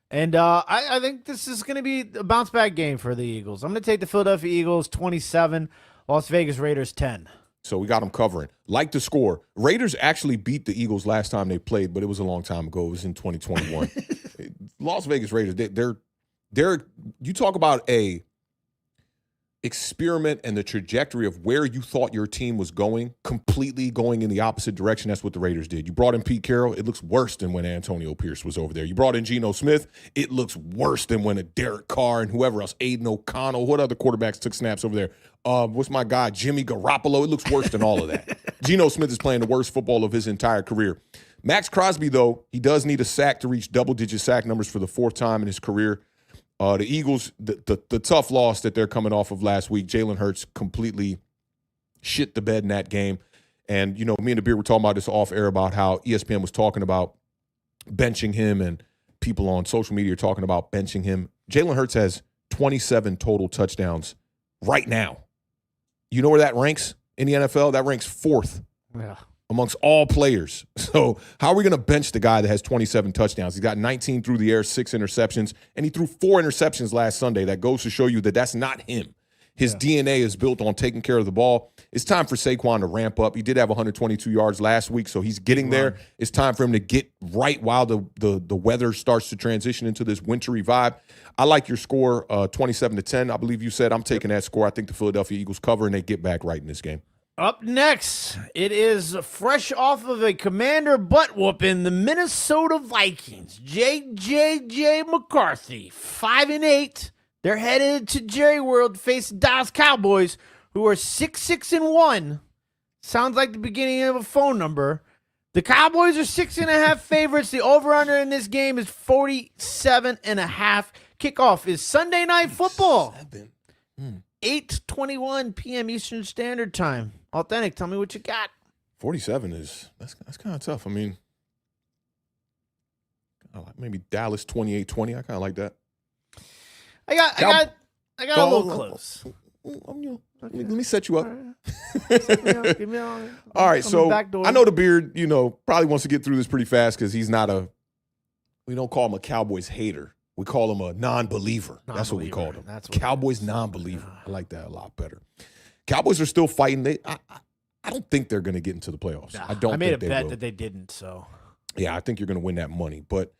And I think this is going to be a bounce-back game for the Eagles. I'm going to take the Philadelphia Eagles 27, Las Vegas Raiders 10. So we got them covering. Like the score. Raiders actually beat the Eagles last time they played, but it was a long time ago. It was in 2021. Las Vegas Raiders, they're you talk about a experiment and the trajectory of where you thought your team was going, completely going in the opposite direction. That's what the Raiders did. You brought in Pete Carroll. It looks worse than when Antonio Pierce was over there. You brought in Geno Smith. It looks worse than when a Derek Carr and whoever else, Aiden O'Connell, what other quarterbacks took snaps over there? What's my guy, Jimmy Garoppolo? It looks worse than all of that. Geno Smith is playing the worst football of his entire career. Max Crosby, though, he does need a sack to reach double-digit sack numbers for the fourth time in his career. The Eagles, the tough loss that they're coming off of last week, Jalen Hurts completely shit the bed in that game. And, you know, me and the Beard were talking about this off air about how ESPN was talking about benching him and people on social media are talking about benching him. Jalen Hurts has 27 total touchdowns right now. You know where that ranks in the NFL? That ranks fourth amongst all players. So how are we going to bench the guy that has 27 touchdowns? He's got 19 through the air, 6 interceptions, and he threw 4 interceptions last Sunday. That goes to show you that that's not him. His DNA is built on taking care of the ball. It's time for Saquon to ramp up. He did have 122 yards last week, so he's getting there. It's time for him to get right while the weather starts to transition into this wintry vibe. I like your score, 27-10. I believe you said. I'm taking that score. I think the Philadelphia Eagles cover, and they get back right in this game. Up next, it is fresh off of a Commander butt whooping, the Minnesota Vikings. J.J. McCarthy, 5-8. They're headed to Jerry World, face Dallas Cowboys, who are 6-1. Sounds like the beginning of a phone number. The Cowboys are 6.5 favorites. The over-under in this game is 47.5. Kickoff is Sunday Night Football. 8:21 p.m. Eastern Standard Time. Authentic, tell me what you got. 47 that's kind of tough. I mean, maybe Dallas 28-20. I kind of like that. I got a little close. Let me set you up. Give me all right, so back door. I know the Beard, probably wants to get through this pretty fast because he's not we don't call him a Cowboys hater. We call him a non-believer. That's what we called him. That's what Cowboys non-believer. I like that a lot better. Cowboys are still fighting. I don't think they're going to get into the playoffs. Nah, I don't. I made think a they bet will. that they didn't. So Yeah, I think you're going to win that money. But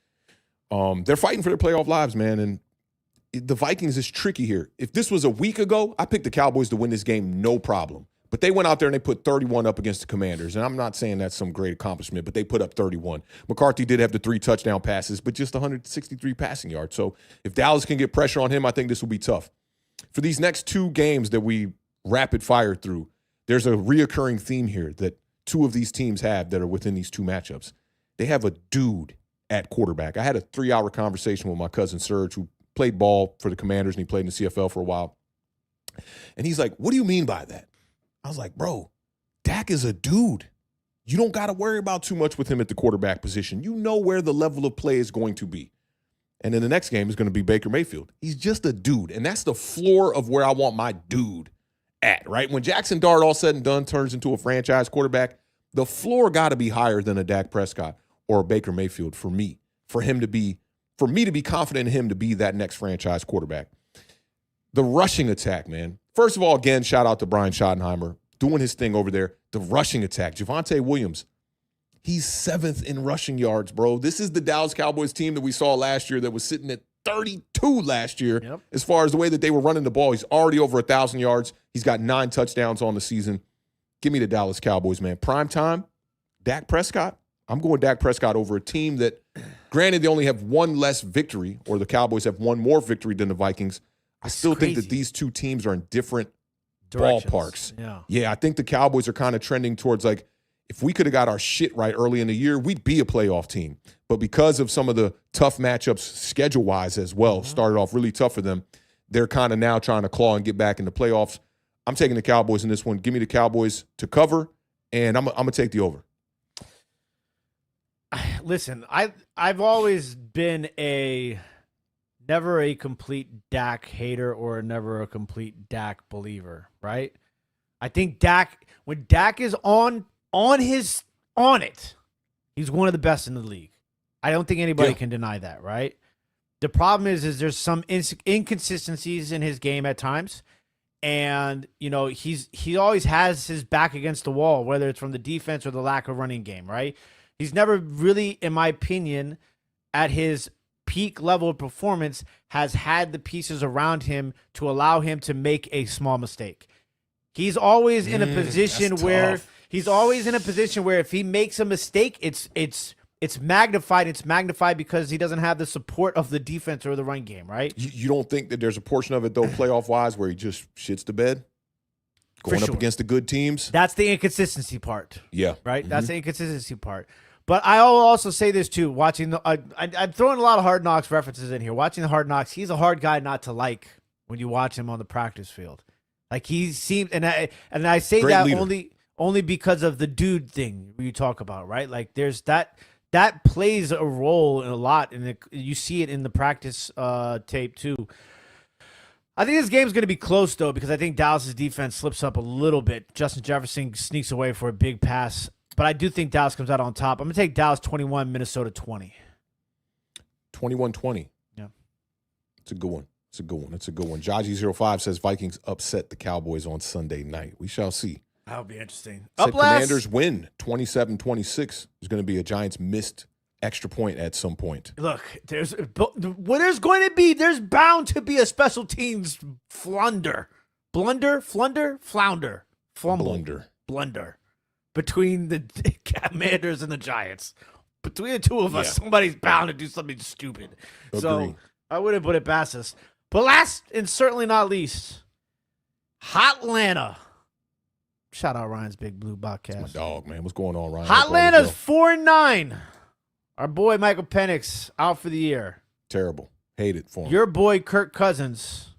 they're fighting for their playoff lives, man. And the Vikings is tricky here. If this was a week ago, I picked the Cowboys to win this game, no problem. But they went out there and they put 31 up against the Commanders. And I'm not saying that's some great accomplishment, but they put up 31. McCarthy did have the 3 touchdown passes, but just 163 passing yards. So if Dallas can get pressure on him, I think this will be tough. For these next 2 games that we rapid fire through, there's a reoccurring theme here that 2 of these teams have that are within these 2 matchups. They have a dude at quarterback. I had a 3-hour conversation with my cousin Serge, who played ball for the Commanders, and he played in the CFL for a while. And he's like, what do you mean by that? I was like, bro, Dak is a dude. You don't got to worry about too much with him at the quarterback position. You know where the level of play is going to be. And then the next game is going to be Baker Mayfield. He's just a dude. And that's the floor of where I want my dude at, right? When Jackson Dart, all said and done, turns into a franchise quarterback, the floor got to be higher than a Dak Prescott or a Baker Mayfield for me, for me to be confident in him to be that next franchise quarterback. The rushing attack, man. First of all, again, shout out to Brian Schottenheimer doing his thing over there. The rushing attack. Javonte Williams, he's 7th in rushing yards, bro. This is the Dallas Cowboys team that we saw last year that was sitting at 32 last year. As far as the way that they were running the ball. He's already over 1,000 yards. He's got 9 touchdowns on the season. Give me the Dallas Cowboys, man. Prime time, Dak Prescott. I'm going Dak Prescott over a team that, granted, they only have one less victory, or the Cowboys have one more victory than the Vikings. I still think that these two teams are in different ballparks. Yeah, I think the Cowboys are kind of trending towards, like, if we could have got our shit right early in the year, we'd be a playoff team. But because of some of the tough matchups schedule-wise as well, started off really tough for them, they're kind of now trying to claw and get back in the playoffs. I'm taking the Cowboys in this one. Give me the Cowboys to cover, and I'm going to take the over. Listen, I've always been never a complete Dak hater or never a complete Dak believer, right? I think when Dak is on it, he's one of the best in the league. I don't think anybody can deny that, right? The problem is there's some inconsistencies in his game at times. And, he always has his back against the wall, whether it's from the defense or the lack of running game, right? He's never really, in my opinion, at his peak level of performance, has had the pieces around him to allow him to make a small mistake. He's always in a position where if he makes a mistake, it's magnified. It's magnified because he doesn't have the support of the defense or the run game, right? You don't think that there's a portion of it, though, playoff-wise, where he just shits the bed? Going up against the good teams? That's the inconsistency part. Yeah. Right? That's the inconsistency part. But I'll also say this, too. I'm throwing a lot of Hard Knocks references in here. Watching the Hard Knocks, he's a hard guy not to like when you watch him on the practice field. Like, he seems – and I say Great that leader. only because of the dude thing you talk about, right? Like, there's that plays a role in a lot, and you see it in the practice tape too. I think this game's going to be close, though, because I think Dallas's defense slips up a little bit. Justin Jefferson sneaks away for a big pass, but I do think Dallas comes out on top. I'm going to take Dallas 21, Minnesota 20. 21-20. Yeah. It's a good one. It's a good one. Jaji05 says Vikings upset the Cowboys on Sunday night. We shall see. That'll be interesting. Said Commanders win 27-26. There's going to be a Giants missed extra point at some point. Look, there's bound to be a special teams blunder between the Commanders and the Giants. Between the two of us, somebody's bound to do something stupid. Agreed. So I wouldn't put it past us. But last and certainly not least, Hotlanta. Shout out Ryan's Big Blue Podcast. My dog, man. What's going on, Ryan? Atlanta's 4-9. Our boy Michael Penix out for the year. Terrible. Hate it for him. Your boy Kirk Cousins.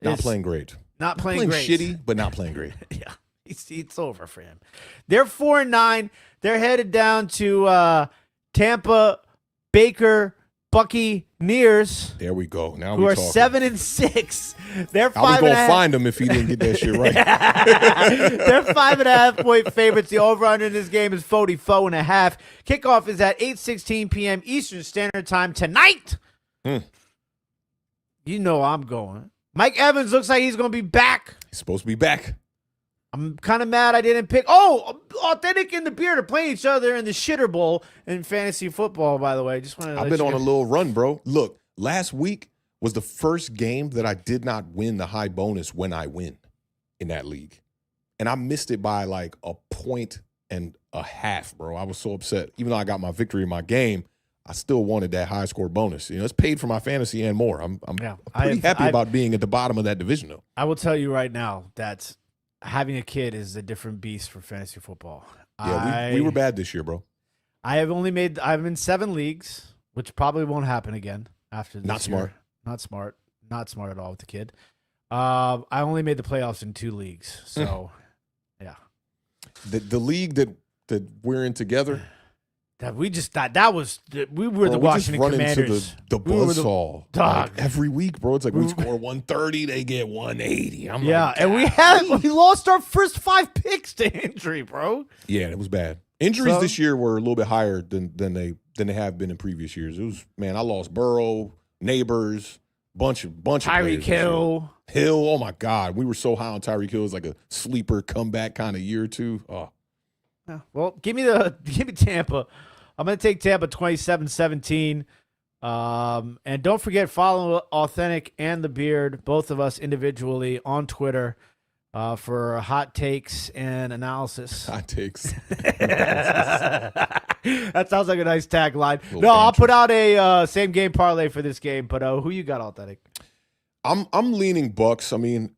Not playing great. Not playing great. Shitty, but not playing great. Yeah. It's over for him. They're 4-9. They're headed down to Tampa, Baker, Buccaneers. There we go. Now who we're are talking. 7-6. They're 5.5. I was gonna find him if he didn't get that shit right. They're 5.5 point favorites. The over/under in this game is 44.5. Kickoff is at 8:16 p.m. Eastern Standard Time tonight. You know I'm going. Mike Evans looks like he's gonna be back. He's supposed to be back. I'm kind of mad I didn't pick. Oh, Authentic and the Beard are playing each other in the Shitter Bowl in fantasy football, by the way. Just wanted to I've been on a little run, bro. Look, last week was the first game that I did not win the high bonus when I win in that league. And I missed it by like a point and a half, bro. I was so upset. Even though I got my victory in my game, I still wanted that high score bonus. It's paid for my fantasy and more. I'm pretty happy about being at the bottom of that division, though. I will tell you right now that having a kid is a different beast for fantasy football. Yeah, we were bad this year, bro. I'm in 7 leagues, which probably won't happen again after this Not smart. year. Not smart at all with the kid. I only made the playoffs in 2 leagues. So, yeah. The league that we're in together. That we just thought that was we were Bro, the we just Washington run Commanders. into the We were the- buzzsaw Dog. like, every week, bro. It's like we score 130, they get 180. I'm Yeah, like, and we lost our first 5 picks to injury, bro. yeah, it was bad. Injuries So- this year were a little bit higher than they have been in previous years. It was, man, I lost Burrow, Neighbors, bunch of Tyreek players this year. Hill. Hill, oh my God, we were so high on Tyreek Hill. It was like a sleeper comeback kind of year too. Oh, Yeah, well, give me Tampa. I'm going to take Tampa 27-17. And don't forget, follow Authentic and the Beard, both of us individually on Twitter for hot takes and analysis. hot takes. That sounds like a nice tagline. Little No, I'll banter. put out a same game parlay for this game. But who you got, Authentic? I'm leaning Bucks. I mean,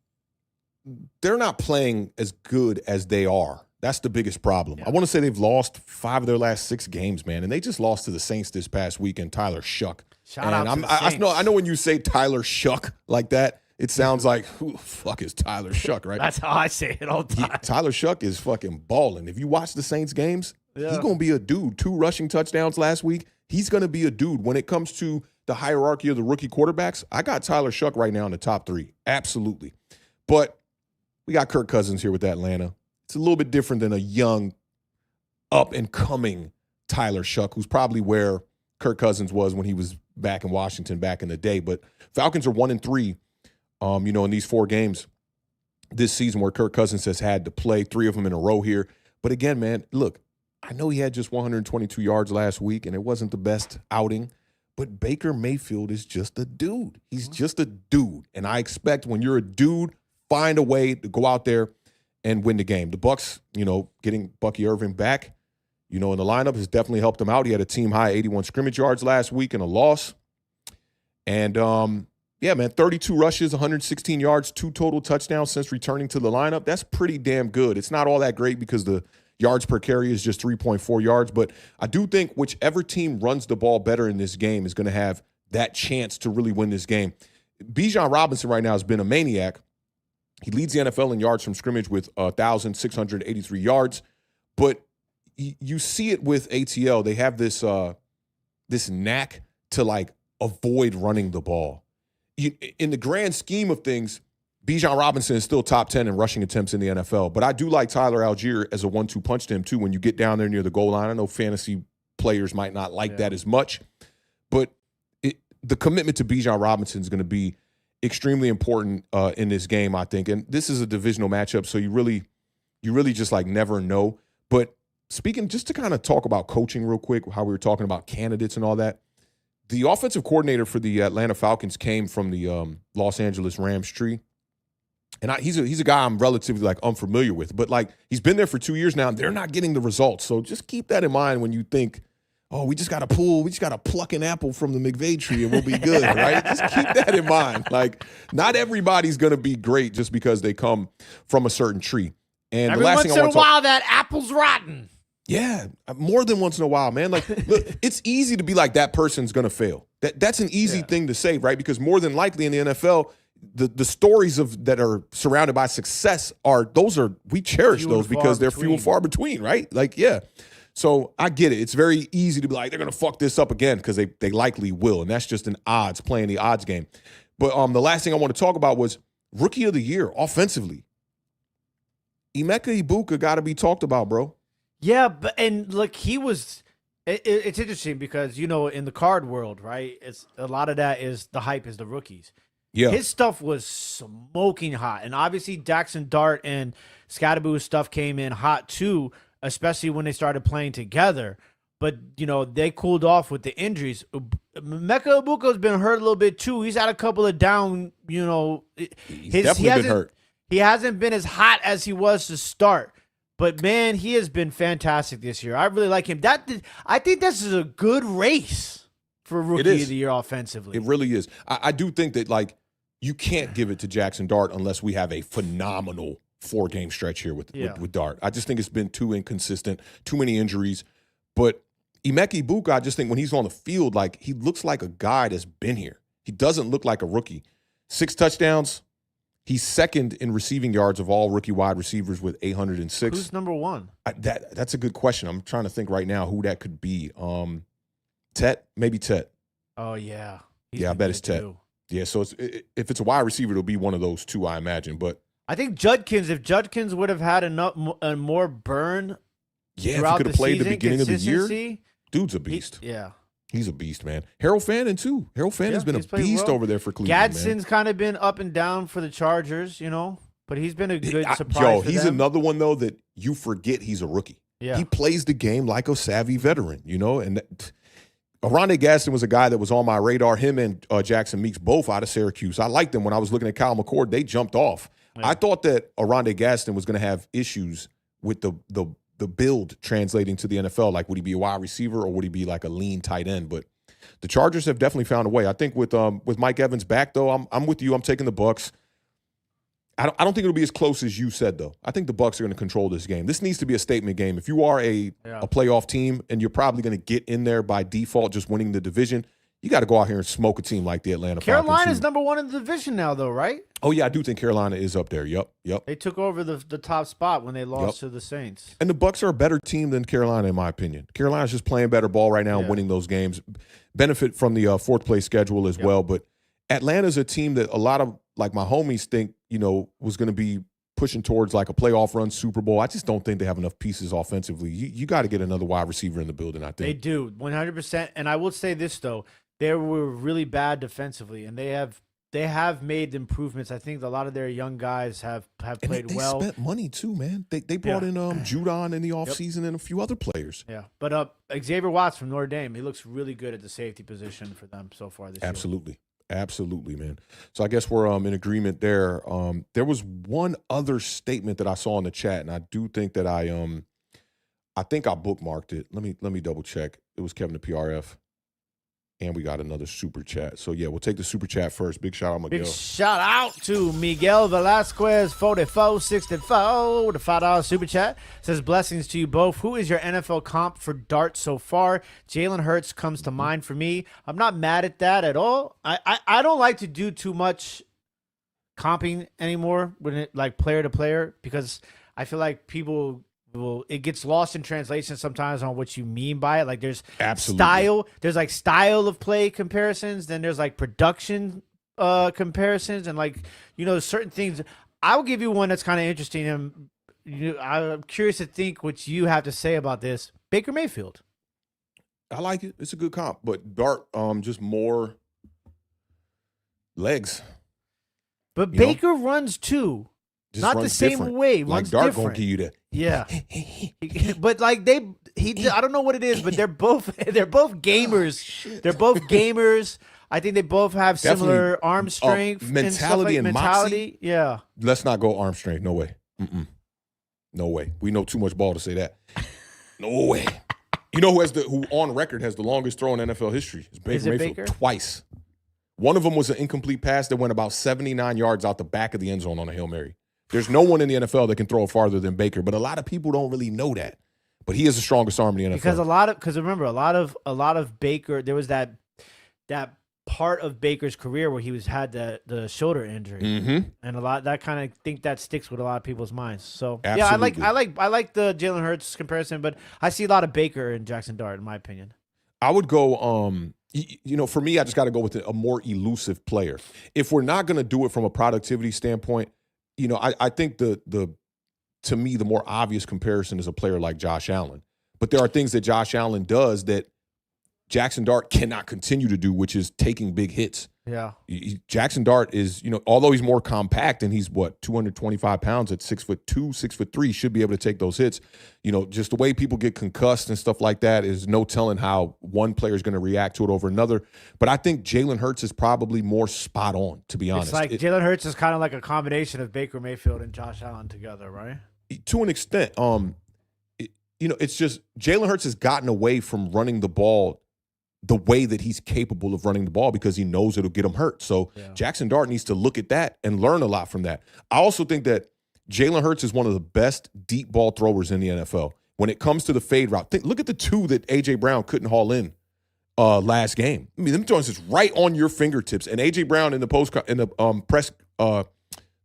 they're not playing as good as they are. That's the biggest problem. Yeah. I want to say they've lost 5 of their last 6 games, man, and they just lost to the Saints this past week and Tyler Shuck. Shout out to the I know. Saints. I know when you say Tyler Shuck like that, it sounds like who the fuck is Tyler Shuck, right? That's how I say it all the time. Tyler Shuck is fucking balling. If you watch the Saints games, Yeah. he's gonna be a dude. 2 rushing touchdowns last week. He's gonna be a dude. When it comes to the hierarchy of the rookie quarterbacks, I got Tyler Shuck right now in the top 3. Absolutely. But we got Kirk Cousins here with Atlanta. It's a little bit different than a young, up-and-coming Tyler Shuck, who's probably where Kirk Cousins was when he was back in Washington back in the day. But Falcons are 1-3, in these 4 games this season where Kirk Cousins has had to play 3 of them in a row here. But again, man, look, I know he had just 122 yards last week, and it wasn't the best outing. But Baker Mayfield is just a dude. He's just a dude. And I expect when you're a dude, find a way to go out there and win the game. The Bucs, getting Bucky Irving back, in the lineup has definitely helped him out. He had a team-high 81 scrimmage yards last week in a loss. And, 32 rushes, 116 yards, 2 total touchdowns since returning to the lineup. That's pretty damn good. It's not all that great because the yards per carry is just 3.4 yards. But I do think whichever team runs the ball better in this game is going to have that chance to really win this game. Bijan Robinson right now has been a maniac. He leads the NFL in yards from scrimmage with 1,683 yards. But you see it with ATL. They have this knack to, avoid running the ball. In the grand scheme of things, Bijan Robinson is still top 10 in rushing attempts in the NFL. But I do like Tyler Algier as a 1-2 punch to him, too, when you get down there near the goal line. I know fantasy players might not like that as much. But the commitment to Bijan Robinson is going to be extremely important in this game, I think. And this is a divisional matchup, so you really just never know. But speaking, just to kind of talk about coaching real quick, how we were talking about candidates and all that, the offensive coordinator for the Atlanta Falcons came from the Los Angeles Rams tree. And he's a guy I'm relatively unfamiliar with, but he's been there for 2 years now, and they're not getting the results. So just keep that in mind when you think, oh, we just got to pluck an apple from the McVay tree and we'll be good, right? Just keep that in mind. Not everybody's going to be great just because they come from a certain tree. And Every the last once thing I in a want to while, that apple's rotten. yeah, more than once in a while, man. Look, it's easy to be like that person's going to fail. That's an easy thing to say, right? Because more than likely in the NFL, the stories that are surrounded by success we cherish Few and those far because they're few between. and far between, right? So I get it. It's very easy to be like, they're going to fuck this up again because they likely will. And that's just an odds, playing the odds game. But the last thing I want to talk about was Rookie of the Year offensively. Emeka Ibuka got to be talked about, bro. Yeah, and look, he was. It's interesting because in the card world, right? It's a lot of that is the hype is the rookies. Yeah. His stuff was smoking hot, and obviously Daxon Dart and Scadaboo's stuff came in hot too, especially when they started playing together. But they cooled off with the injuries. Emeka Ibuka's been hurt a little bit too. He's had a couple of down. He's definitely been hurt. He hasn't been as hot as he was to start. But, man, he has been fantastic this year. I really like him. I think this is a good race for Rookie of the Year offensively. It really is. I do think that, you can't give it to Jackson Dart unless we have a phenomenal 4-game stretch here with Dart. I just think it's been too inconsistent, too many injuries. But Emeka Ibuka, I just think when he's on the field, he looks like a guy that's been here. He doesn't look like a rookie. 6 touchdowns. He's second in receiving yards of all rookie wide receivers with 806. Who's number one? That's a good question. I'm trying to think right now who that could be. Tet, maybe Tet. Oh yeah. Yeah, I bet it's Tet. Yeah, so if it's a wide receiver, it'll be one of those two, I imagine. But I think Judkins, if Judkins would have had a more burn yeah, if he throughout could the have played season, the beginning of the year, consistency, dude's a beast. yeah. He's a beast, man. Harold Fannin, too. Harold Fannon's been a he's played beast well. over there for Cleveland, Gadsden's kind of been up and down for the Chargers, but he's been a good surprise Joe, for he's them. another one, though, that you forget he's a rookie. Yeah. He plays the game like a savvy veteran, and Oronde Gadsden was a guy that was on my radar. Him and Jackson Meeks, both out of Syracuse. I liked them when I was looking at Kyle McCord. They jumped off. Yeah. I thought that Oronde Gadsden was going to have issues with the build translating to the NFL. Like, would he be a wide receiver or would he be like a lean tight end? But the Chargers have definitely found a way. I think with Mike Evans back, though, I'm with you. I'm taking the Bucs. I don't think it'll be as close as you said, though. I think the Bucs are going to control this game. This needs to be a statement game. If you are a playoff team and you're probably going to get in there by default, just winning the division, you got to go out here and smoke a team like the Atlanta Falcons. Carolina's number one in the division now, though, right? Oh, yeah, I do think Carolina is up there. Yep. They took over the top spot when they lost to the Saints. And the Bucs are a better team than Carolina, in my opinion. Carolina's just playing better ball right now and winning those games. Benefit from the fourth-place schedule as well. But Atlanta's a team that a lot of, like, my homies think, was going to be pushing towards, like, a playoff run Super Bowl. I just don't think they have enough pieces offensively. You got to get another wide receiver in the building, I think. They do, 100%. And I will say this, though. They were really bad defensively, and they have made improvements. I think a lot of their young guys have played well. They spent money too, man. They brought in Judon in the offseason and a few other players. Yeah, but Xavier Watts from Notre Dame, he looks really good at the safety position for them so far this year. Absolutely, man. So I guess we're in agreement there. There was one other statement that I saw in the chat, and I do think that I think I bookmarked it. Let me double check. It was Kevin the PRF. And we got another super chat. So, yeah, we'll take the super chat first. Big shout out, Miguel. Big shout out to Miguel Velasquez, 4464 with a $5 super chat. Says, blessings to you both. Who is your NFL comp for Dart so far? Jalen Hurts comes to mind for me. I'm not mad at that at all. I don't like to do too much comping anymore, when it like player to player, because I feel like it gets lost in translation sometimes on what you mean by it. Like there's style of play comparisons, then there's like production comparisons, and like certain things. I'll give you one that's kind of interesting, and I'm curious to think what you have to say about this. Baker Mayfield. I like it. It's a good comp, but Dart just more legs. But Baker runs too. Just not the same different. way. Like Runs Dart different. gonna give you that. Yeah, but like I don't know what it is, but they're both gamers. They're both gamers. I think they both have similar arm strength, mentality, and mentality. moxie. Yeah. Let's not go arm strength. No way. No way. We know too much ball to say that. No way. You know who on record has the longest throw in NFL history? It's Baker Mayfield. Baker? Twice. One of them was an incomplete pass that went about 79 yards out the back of the end zone on a Hail Mary. There's no one in the NFL that can throw it farther than Baker, but a lot of people don't really know that. But he is the strongest arm in the NFL. Because remember, a lot of Baker, there was that part of Baker's career where he had the shoulder injury, and a lot that kind of think that sticks with a lot of people's minds. So Absolutely. yeah, I like the Jalen Hurts comparison, but I see a lot of Baker and Jackson Dart in my opinion. I would go. For me, I just got to go with a more elusive player. If we're not going to do it from a productivity standpoint, I think to me, the more obvious comparison is a player like Josh Allen. But there are things that Josh Allen does that Jackson Dart cannot continue to do, which is taking big hits. Yeah. Jackson Dart is, although he's more compact and he's 225 pounds at 6'2", 6'3", should be able to take those hits. Just the way people get concussed and stuff like that is no telling how one player is going to react to it over another. But I think Jalen Hurts is probably more spot on, to be honest. It's like Jalen Hurts is kind of like a combination of Baker Mayfield and Josh Allen together, right? To an extent. It's just Jalen Hurts has gotten away from running the ball the way that he's capable of running the ball because he knows it'll get him hurt. So Jackson Dart needs to look at that and learn a lot from that. I also think that Jalen Hurts is one of the best deep ball throwers in the NFL. When it comes to the fade route, look at the two that A.J. Brown couldn't haul in last game. I mean, them throwing is right on your fingertips. And A.J. Brown in the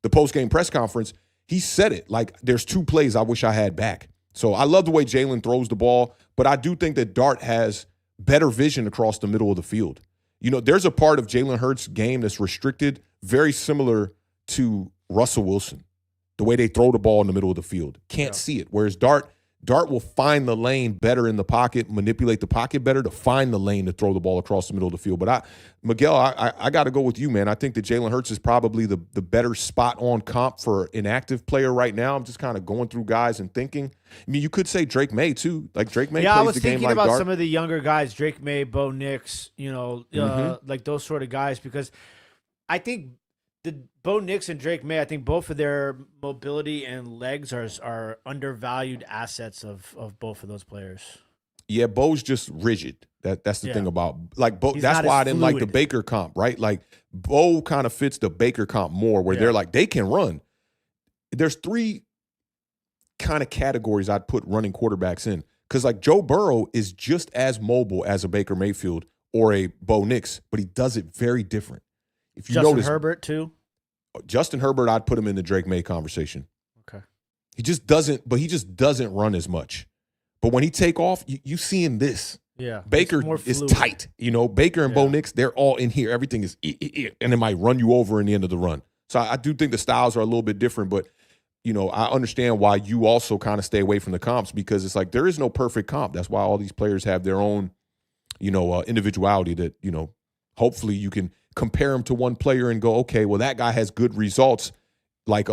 the post-game press conference, he said it. Like, there's 2 plays I wish I had back. So I love the way Jalen throws the ball, but I do think that Dart has better vision across the middle of the field. You know, there's a part of Jalen Hurts' game that's restricted, very similar to Russell Wilson, the way they throw the ball in the middle of the field. Can't see it. Whereas Dart will find the lane better in the pocket, manipulate the pocket better to find the lane to throw the ball across the middle of the field. But Miguel, I got to go with you, man. I think that Jalen Hurts is probably the better spot on comp for an active player right now. I'm just kind of going through guys and thinking. I mean, you could say Drake May too. Like Drake May plays the game like Dart. Yeah, I was thinking about some of the younger guys, Drake May, Bo Nix, like those sort of guys, because I think the Bo Nix and Drake May, I think both of their mobility and legs are undervalued assets of both of those players. Yeah, Bo's just rigid. That's the thing about like Bo. He's that's why I didn't like the fluid. Baker comp, right? Like Bo kind of fits the Baker comp more, where they're like they can run. There's 3 kind of categories I'd put running quarterbacks in, because like Joe Burrow is just as mobile as a Baker Mayfield or a Bo Nix, but he does it very different. If you Justin notice, Herbert too. Justin Herbert, I'd put him in the Drake May conversation. Okay. He just doesn't run as much. But when he take off, you seeing this. Yeah. Baker more is fluid. tight. You know, Baker and Bo Nix, they're all in here. Everything is, and it might run you over in the end of the run. So I do think the styles are a little bit different, but, you know, I understand why you also kind of stay away from the comps, because it's like there is no perfect comp. That's why all these players have their own, you know, individuality that, you know, hopefully you can compare him to one player and go, okay, well, that guy has good results, like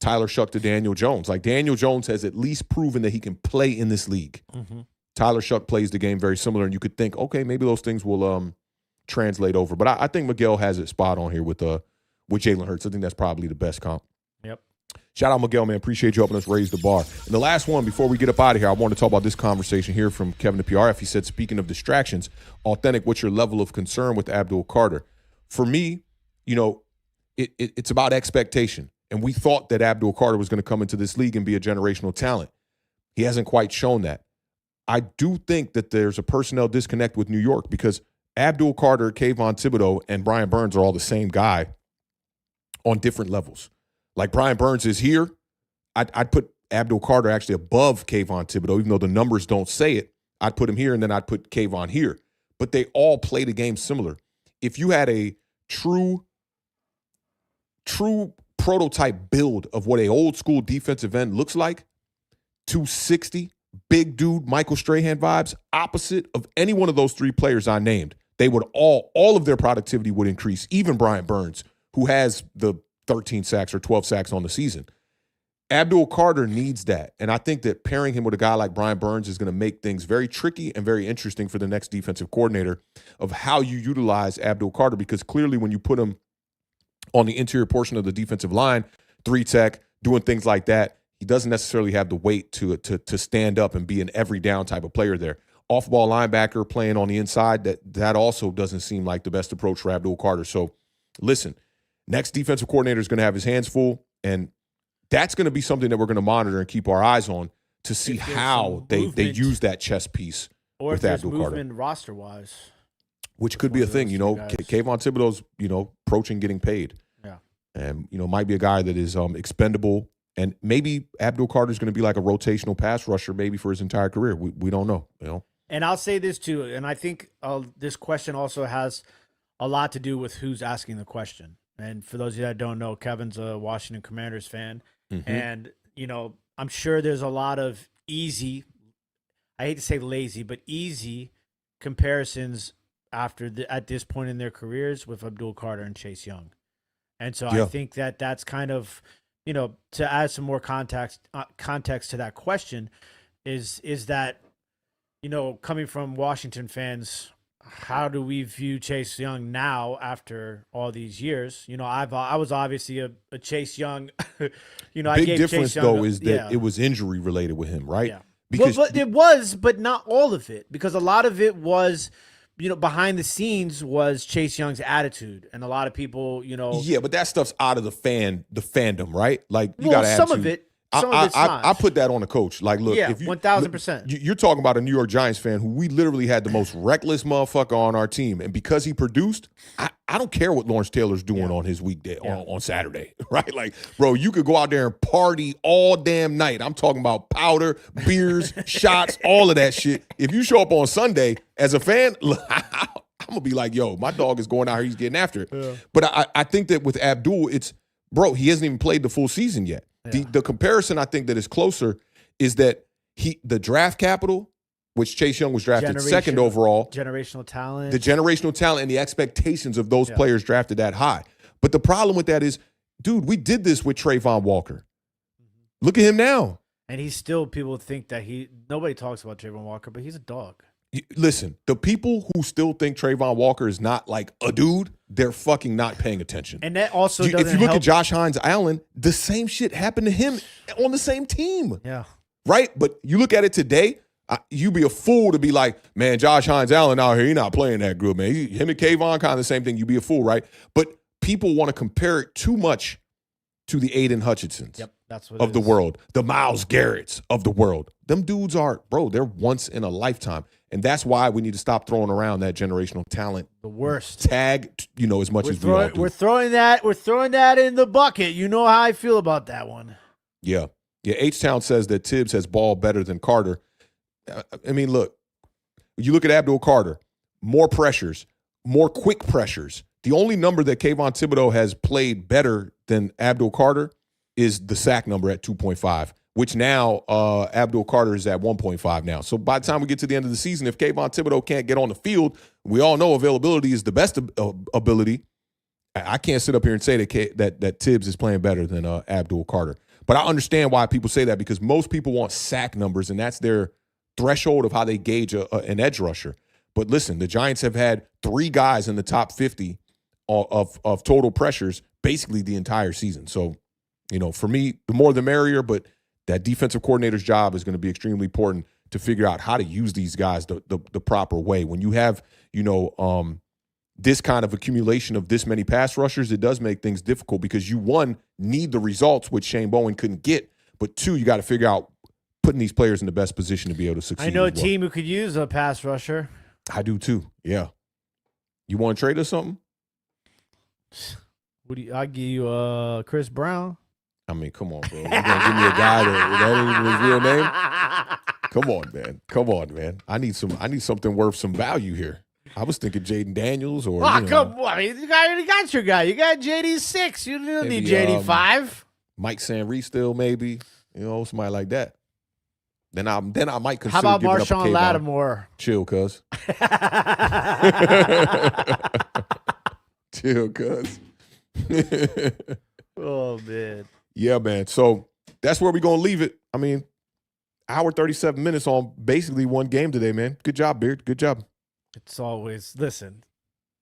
Tyler Shuck to Daniel Jones. Like Daniel Jones has at least proven that he can play in this league. Mm-hmm. Tyler Shuck plays the game very similar, and you could think, okay, maybe those things will translate over. But I think Miguel has it spot on here with Jalen Hurts. I think that's probably the best comp. Yep. Shout out, Miguel, man. Appreciate you helping us raise the bar. And the last one, before we get up out of here, I want to talk about this conversation here from Kevin the PRF. He said, speaking of distractions, Authentic, what's your level of concern with Abdul Carter? For me, you know, it's about expectation. And we thought that Abdul Carter was going to come into this league and be a generational talent. He hasn't quite shown that. I do think that there's a personnel disconnect with New York, because Abdul Carter, Kayvon Thibodeau, and Brian Burns are all the same guy on different levels. Like Brian Burns is here. I'd put Abdul Carter actually above Kayvon Thibodeau, even though the numbers don't say it. I'd put him here, and then I'd put Kayvon here. But they all play the game similar. If you had a true prototype build of what a old school defensive end looks like, 260, big dude, Michael Strahan vibes, opposite of any one of those 3 players I named, they would all of their productivity would increase, even Brian Burns, who has the 13 sacks or 12 sacks on the season. Abdul Carter needs that. And I think that pairing him with a guy like Brian Burns is going to make things very tricky and very interesting for the next defensive coordinator of how you utilize Abdul Carter, because clearly when you put him on the interior portion of the defensive line, 3-tech, doing things like that, he doesn't necessarily have the weight to stand up and be an every down type of player there. Off-ball linebacker playing on the inside, that also doesn't seem like the best approach for Abdul Carter. So listen, next defensive coordinator is going to have his hands full, and that's going to be something that we're going to monitor and keep our eyes on to see how they use that chess piece with Abdul Carter. Roster-wise. Which could be a thing, you know. Kayvon Thibodeau's, you know, approaching getting paid. Yeah. And, you know, might be a guy that is expendable. And maybe Abdul Carter's going to be like a rotational pass rusher maybe for his entire career. We don't know, you know. And I'll say this too, and I think this question also has a lot to do with who's asking the question. And for those of you that don't know, Kevin's a Washington Commanders fan. Mm-hmm. And, you know, I'm sure there's a lot of easy, I hate to say lazy, but easy comparisons at this point in their careers with Abdul Carter and Chase Young. And so I think that's kind of, you know, to add some more context to that question is that, you know, coming from Washington fans, how do we view Chase Young now after all these years? You know, I was obviously a Chase Young, you know, Big I gave difference Chase Young though is that it was injury related with him, right? Yeah. Because but it was, but not all of it, because a lot of it was, you know, behind the scenes was Chase Young's attitude, and a lot of people, you know, yeah, but that stuff's out of the fandom, right? Like you well, got some of it. some of it's not. I put that on the coach. Like, look, Yeah, if you 1000%. You're talking about a New York Giants fan who we literally had the most reckless motherfucker on our team, and because he produced, I don't care what Lawrence Taylor's doing on his weekday on Saturday, right? Like, bro, you could go out there and party all damn night. I'm talking about powder, beers, shots, all of that shit. If you show up on Sunday as a fan, I'm gonna be like, yo, my dog is going out here, he's getting after it. Yeah. But I think that with Abdul, it's bro, he hasn't even played the full season yet. Yeah. The comparison I think that is closer is that the draft capital, which Chase Young was drafted second overall. Generational talent. The generational talent and the expectations of those players drafted that high. But the problem with that is, dude, we did this with Trayvon Walker. Look at him now. And he's still, people think that nobody talks about Trayvon Walker, but he's a dog. Listen, the people who still think Trayvon Walker is not like a dude, they're fucking not paying attention. And that also doesn't if you look help. at Josh Hines Allen, the same shit happened to him on the same team. Yeah. Right? But you look at it today, you be a fool to be like, man, Josh Hines Allen out here, he not playing that good, man. Him and Kayvon kind of the same thing. You be a fool, right? But people want to compare it too much to the Aiden Hutchinsons that's what of the world, the Myles Garretts of the world. Them dudes are, bro, they're once in a lifetime. And that's why we need to stop throwing around that generational talent. The worst tag, as much as we all do. We're throwing that in the bucket. You know how I feel about that one. Yeah. H-Town says that Tibbs has ball better than Carter. I mean, look, you look at Abdul Carter, more pressures, more quick pressures. The only number that Kayvon Thibodeau has played better than Abdul Carter is the sack number at 2.5. Which now Abdul Carter is at 1.5 now. So by the time we get to the end of the season, if Kayvon Thibodeau can't get on the field, we all know availability is the best ability. I can't sit up here and say that Tibbs is playing better than Abdul Carter. But I understand why people say that, because most people want sack numbers, and that's their threshold of how they gauge an edge rusher. But listen, the Giants have had 3 guys in the top 50 of total pressures basically the entire season. So, for me, the more the merrier, but that defensive coordinator's job is going to be extremely important to figure out how to use these guys the proper way. When you have, this kind of accumulation of this many pass rushers, it does make things difficult because you, one, need the results, which Shane Bowen couldn't get, but 2, you got to figure out putting these players in the best position to be able to succeed. I know a team who could use a pass rusher. I do too. Yeah. You want to trade us something? I'll give you Chris Brown. I mean, come on, bro. You're going to give me a guy that ain't even his real name? Come on, man. I need something worth some value here. I was thinking Jaden Daniels or. Come on. I mean, you already got your guy. You got JD 6. You don't need JD 5. Mike Sanry still, maybe. Somebody like that. Then I might consider. How about giving Marshawn up a Lattimore? Chill, cuz. Chill, cuz. Oh, man. Yeah, man. So that's where we're going to leave it. I mean, hour 37 minutes on basically one game today, man. Good job, Beard. Good job. It's always, listen,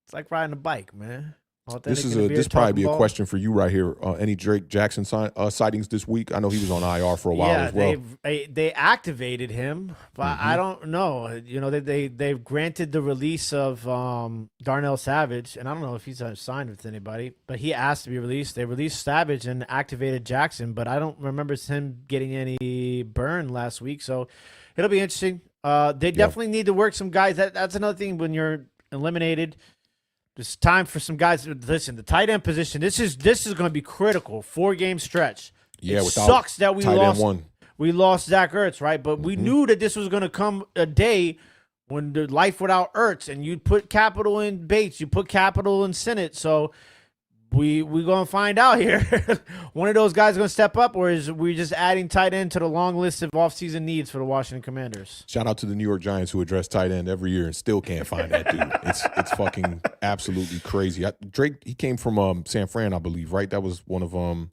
it's like riding a bike, man. This probably be a question for you right here. Any Drake Jackson sightings this week? I know he was on IR for a while as well. They activated him, but I don't know. They've granted the release of Darnell Savage, and I don't know if he's signed with anybody, but he asked to be released. They released Savage and activated Jackson, but I don't remember him getting any burn last week, so it'll be interesting. They definitely need to work some guys. That's another thing when you're eliminated. It's time for some guys. Listen, the tight end position. This is going to be critical. 4-game stretch. Yeah, it sucks that we lost Zach Ertz, right? But we knew that this was going to come a day when the life without Ertz, and you put capital in Bates, you put capital in Sinnott. So we going to find out here. One of those guys is going to step up, or is we just adding tight end to the long list of offseason needs for the Washington Commanders? Shout out to the New York Giants who address tight end every year and still can't find that dude. It's fucking absolutely crazy. Drake, he came from San Fran, I believe, right? That was one of what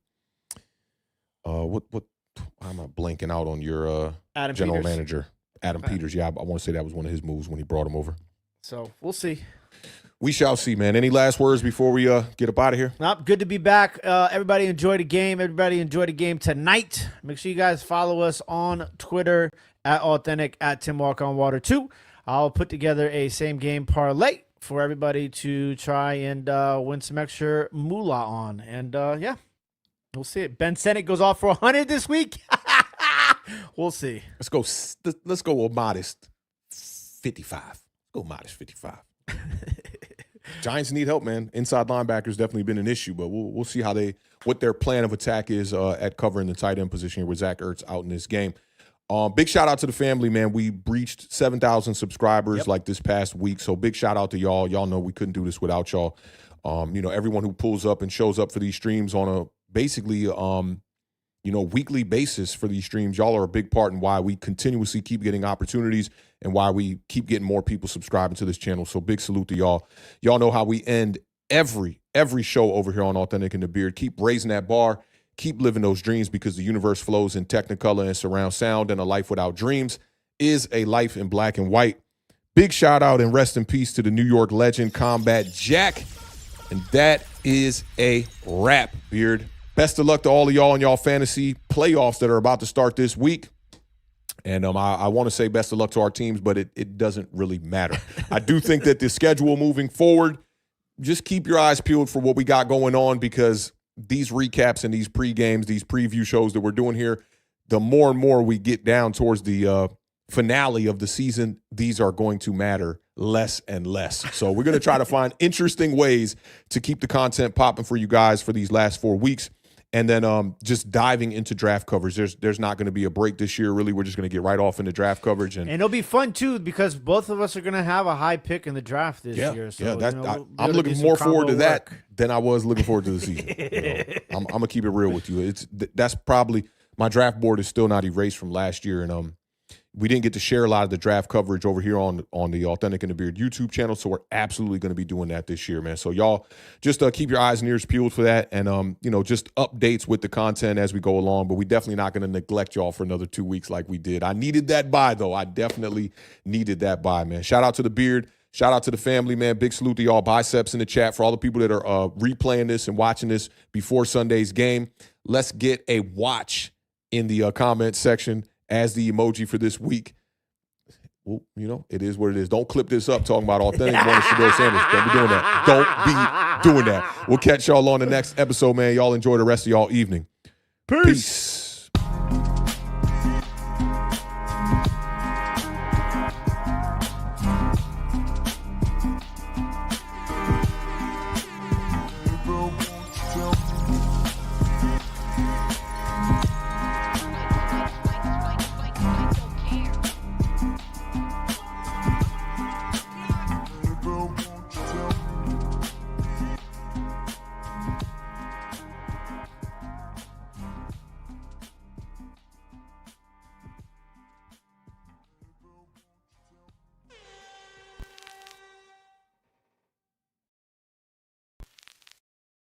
I'm blanking out on your general manager, Adam Peters. Yeah, I want to say that was one of his moves when he brought him over. So we'll see. We shall see, man. Any last words before we get up out of here? Nope, good to be back. Everybody enjoy the game. Everybody enjoy the game tonight. Make sure you guys follow us on Twitter at Authentic, at Tim Walk on Water 2. I'll put together a same game parlay for everybody to try and win some extra moolah on. And, We'll see. Ben Sinnott goes off for 100 this week. We'll see. Let's go a modest 55. Go modest 55. Giants need help, man. Inside linebackers definitely been an issue, but we'll see what their plan of attack is at covering the tight end position here with Zach Ertz out in this game. Big shout out to the family, man. We breached 7,000 subscribers like this past week, so big shout out to y'all. Y'all know we couldn't do this without y'all. Everyone who pulls up and shows up for these streams on a basically weekly basis for these streams. Y'all are a big part in why we continuously keep getting opportunities and why we keep getting more people subscribing to this channel. So big salute to y'all. Y'all know how we end every show over here on Authentic and the Beard. Keep raising that bar. Keep living those dreams, because the universe flows in Technicolor and surround sound, and a life without dreams is a life in black and white. Big shout out and rest in peace to the New York legend Combat Jack. And that is a wrap, Beard. Best of luck to all of y'all in y'all fantasy playoffs that are about to start this week. And I want to say best of luck to our teams, but it doesn't really matter. I do think that the schedule moving forward, just keep your eyes peeled for what we got going on, because these recaps and these pre-games, these preview shows that we're doing here, the more and more we get down towards the finale of the season, these are going to matter less and less. So we're going to try to find interesting ways to keep the content popping for you guys for these last 4 weeks. And then just diving into draft coverage. There's not going to be a break this year, really. We're just going to get right off into draft coverage. And it'll be fun, too, because both of us are going to have a high pick in the draft this year. So, I'm looking more forward to that than I was looking forward to the season. I'm going to keep it real with you. That's probably – my draft board is still not erased from last year. And we didn't get to share a lot of the draft coverage over here on the Authentic and the Beard YouTube channel, so we're absolutely going to be doing that this year, man. So y'all just keep your eyes and ears peeled for that, and just updates with the content as we go along. But we definitely not going to neglect y'all for another 2 weeks like we did. I needed that bye, though. I definitely needed that bye, man. Shout out to the Beard. Shout out to the family, man. Big salute to y'all. Biceps in the chat for all the people that are replaying this and watching this before Sunday's game. Let's get a watch in the comment section as the emoji for this week. Well, it is what it is. Don't clip this up talking about authentic bonus Shador Sanders. Don't be doing that. Don't be doing that. We'll catch y'all on the next episode, man. Y'all enjoy the rest of y'all evening. Peace.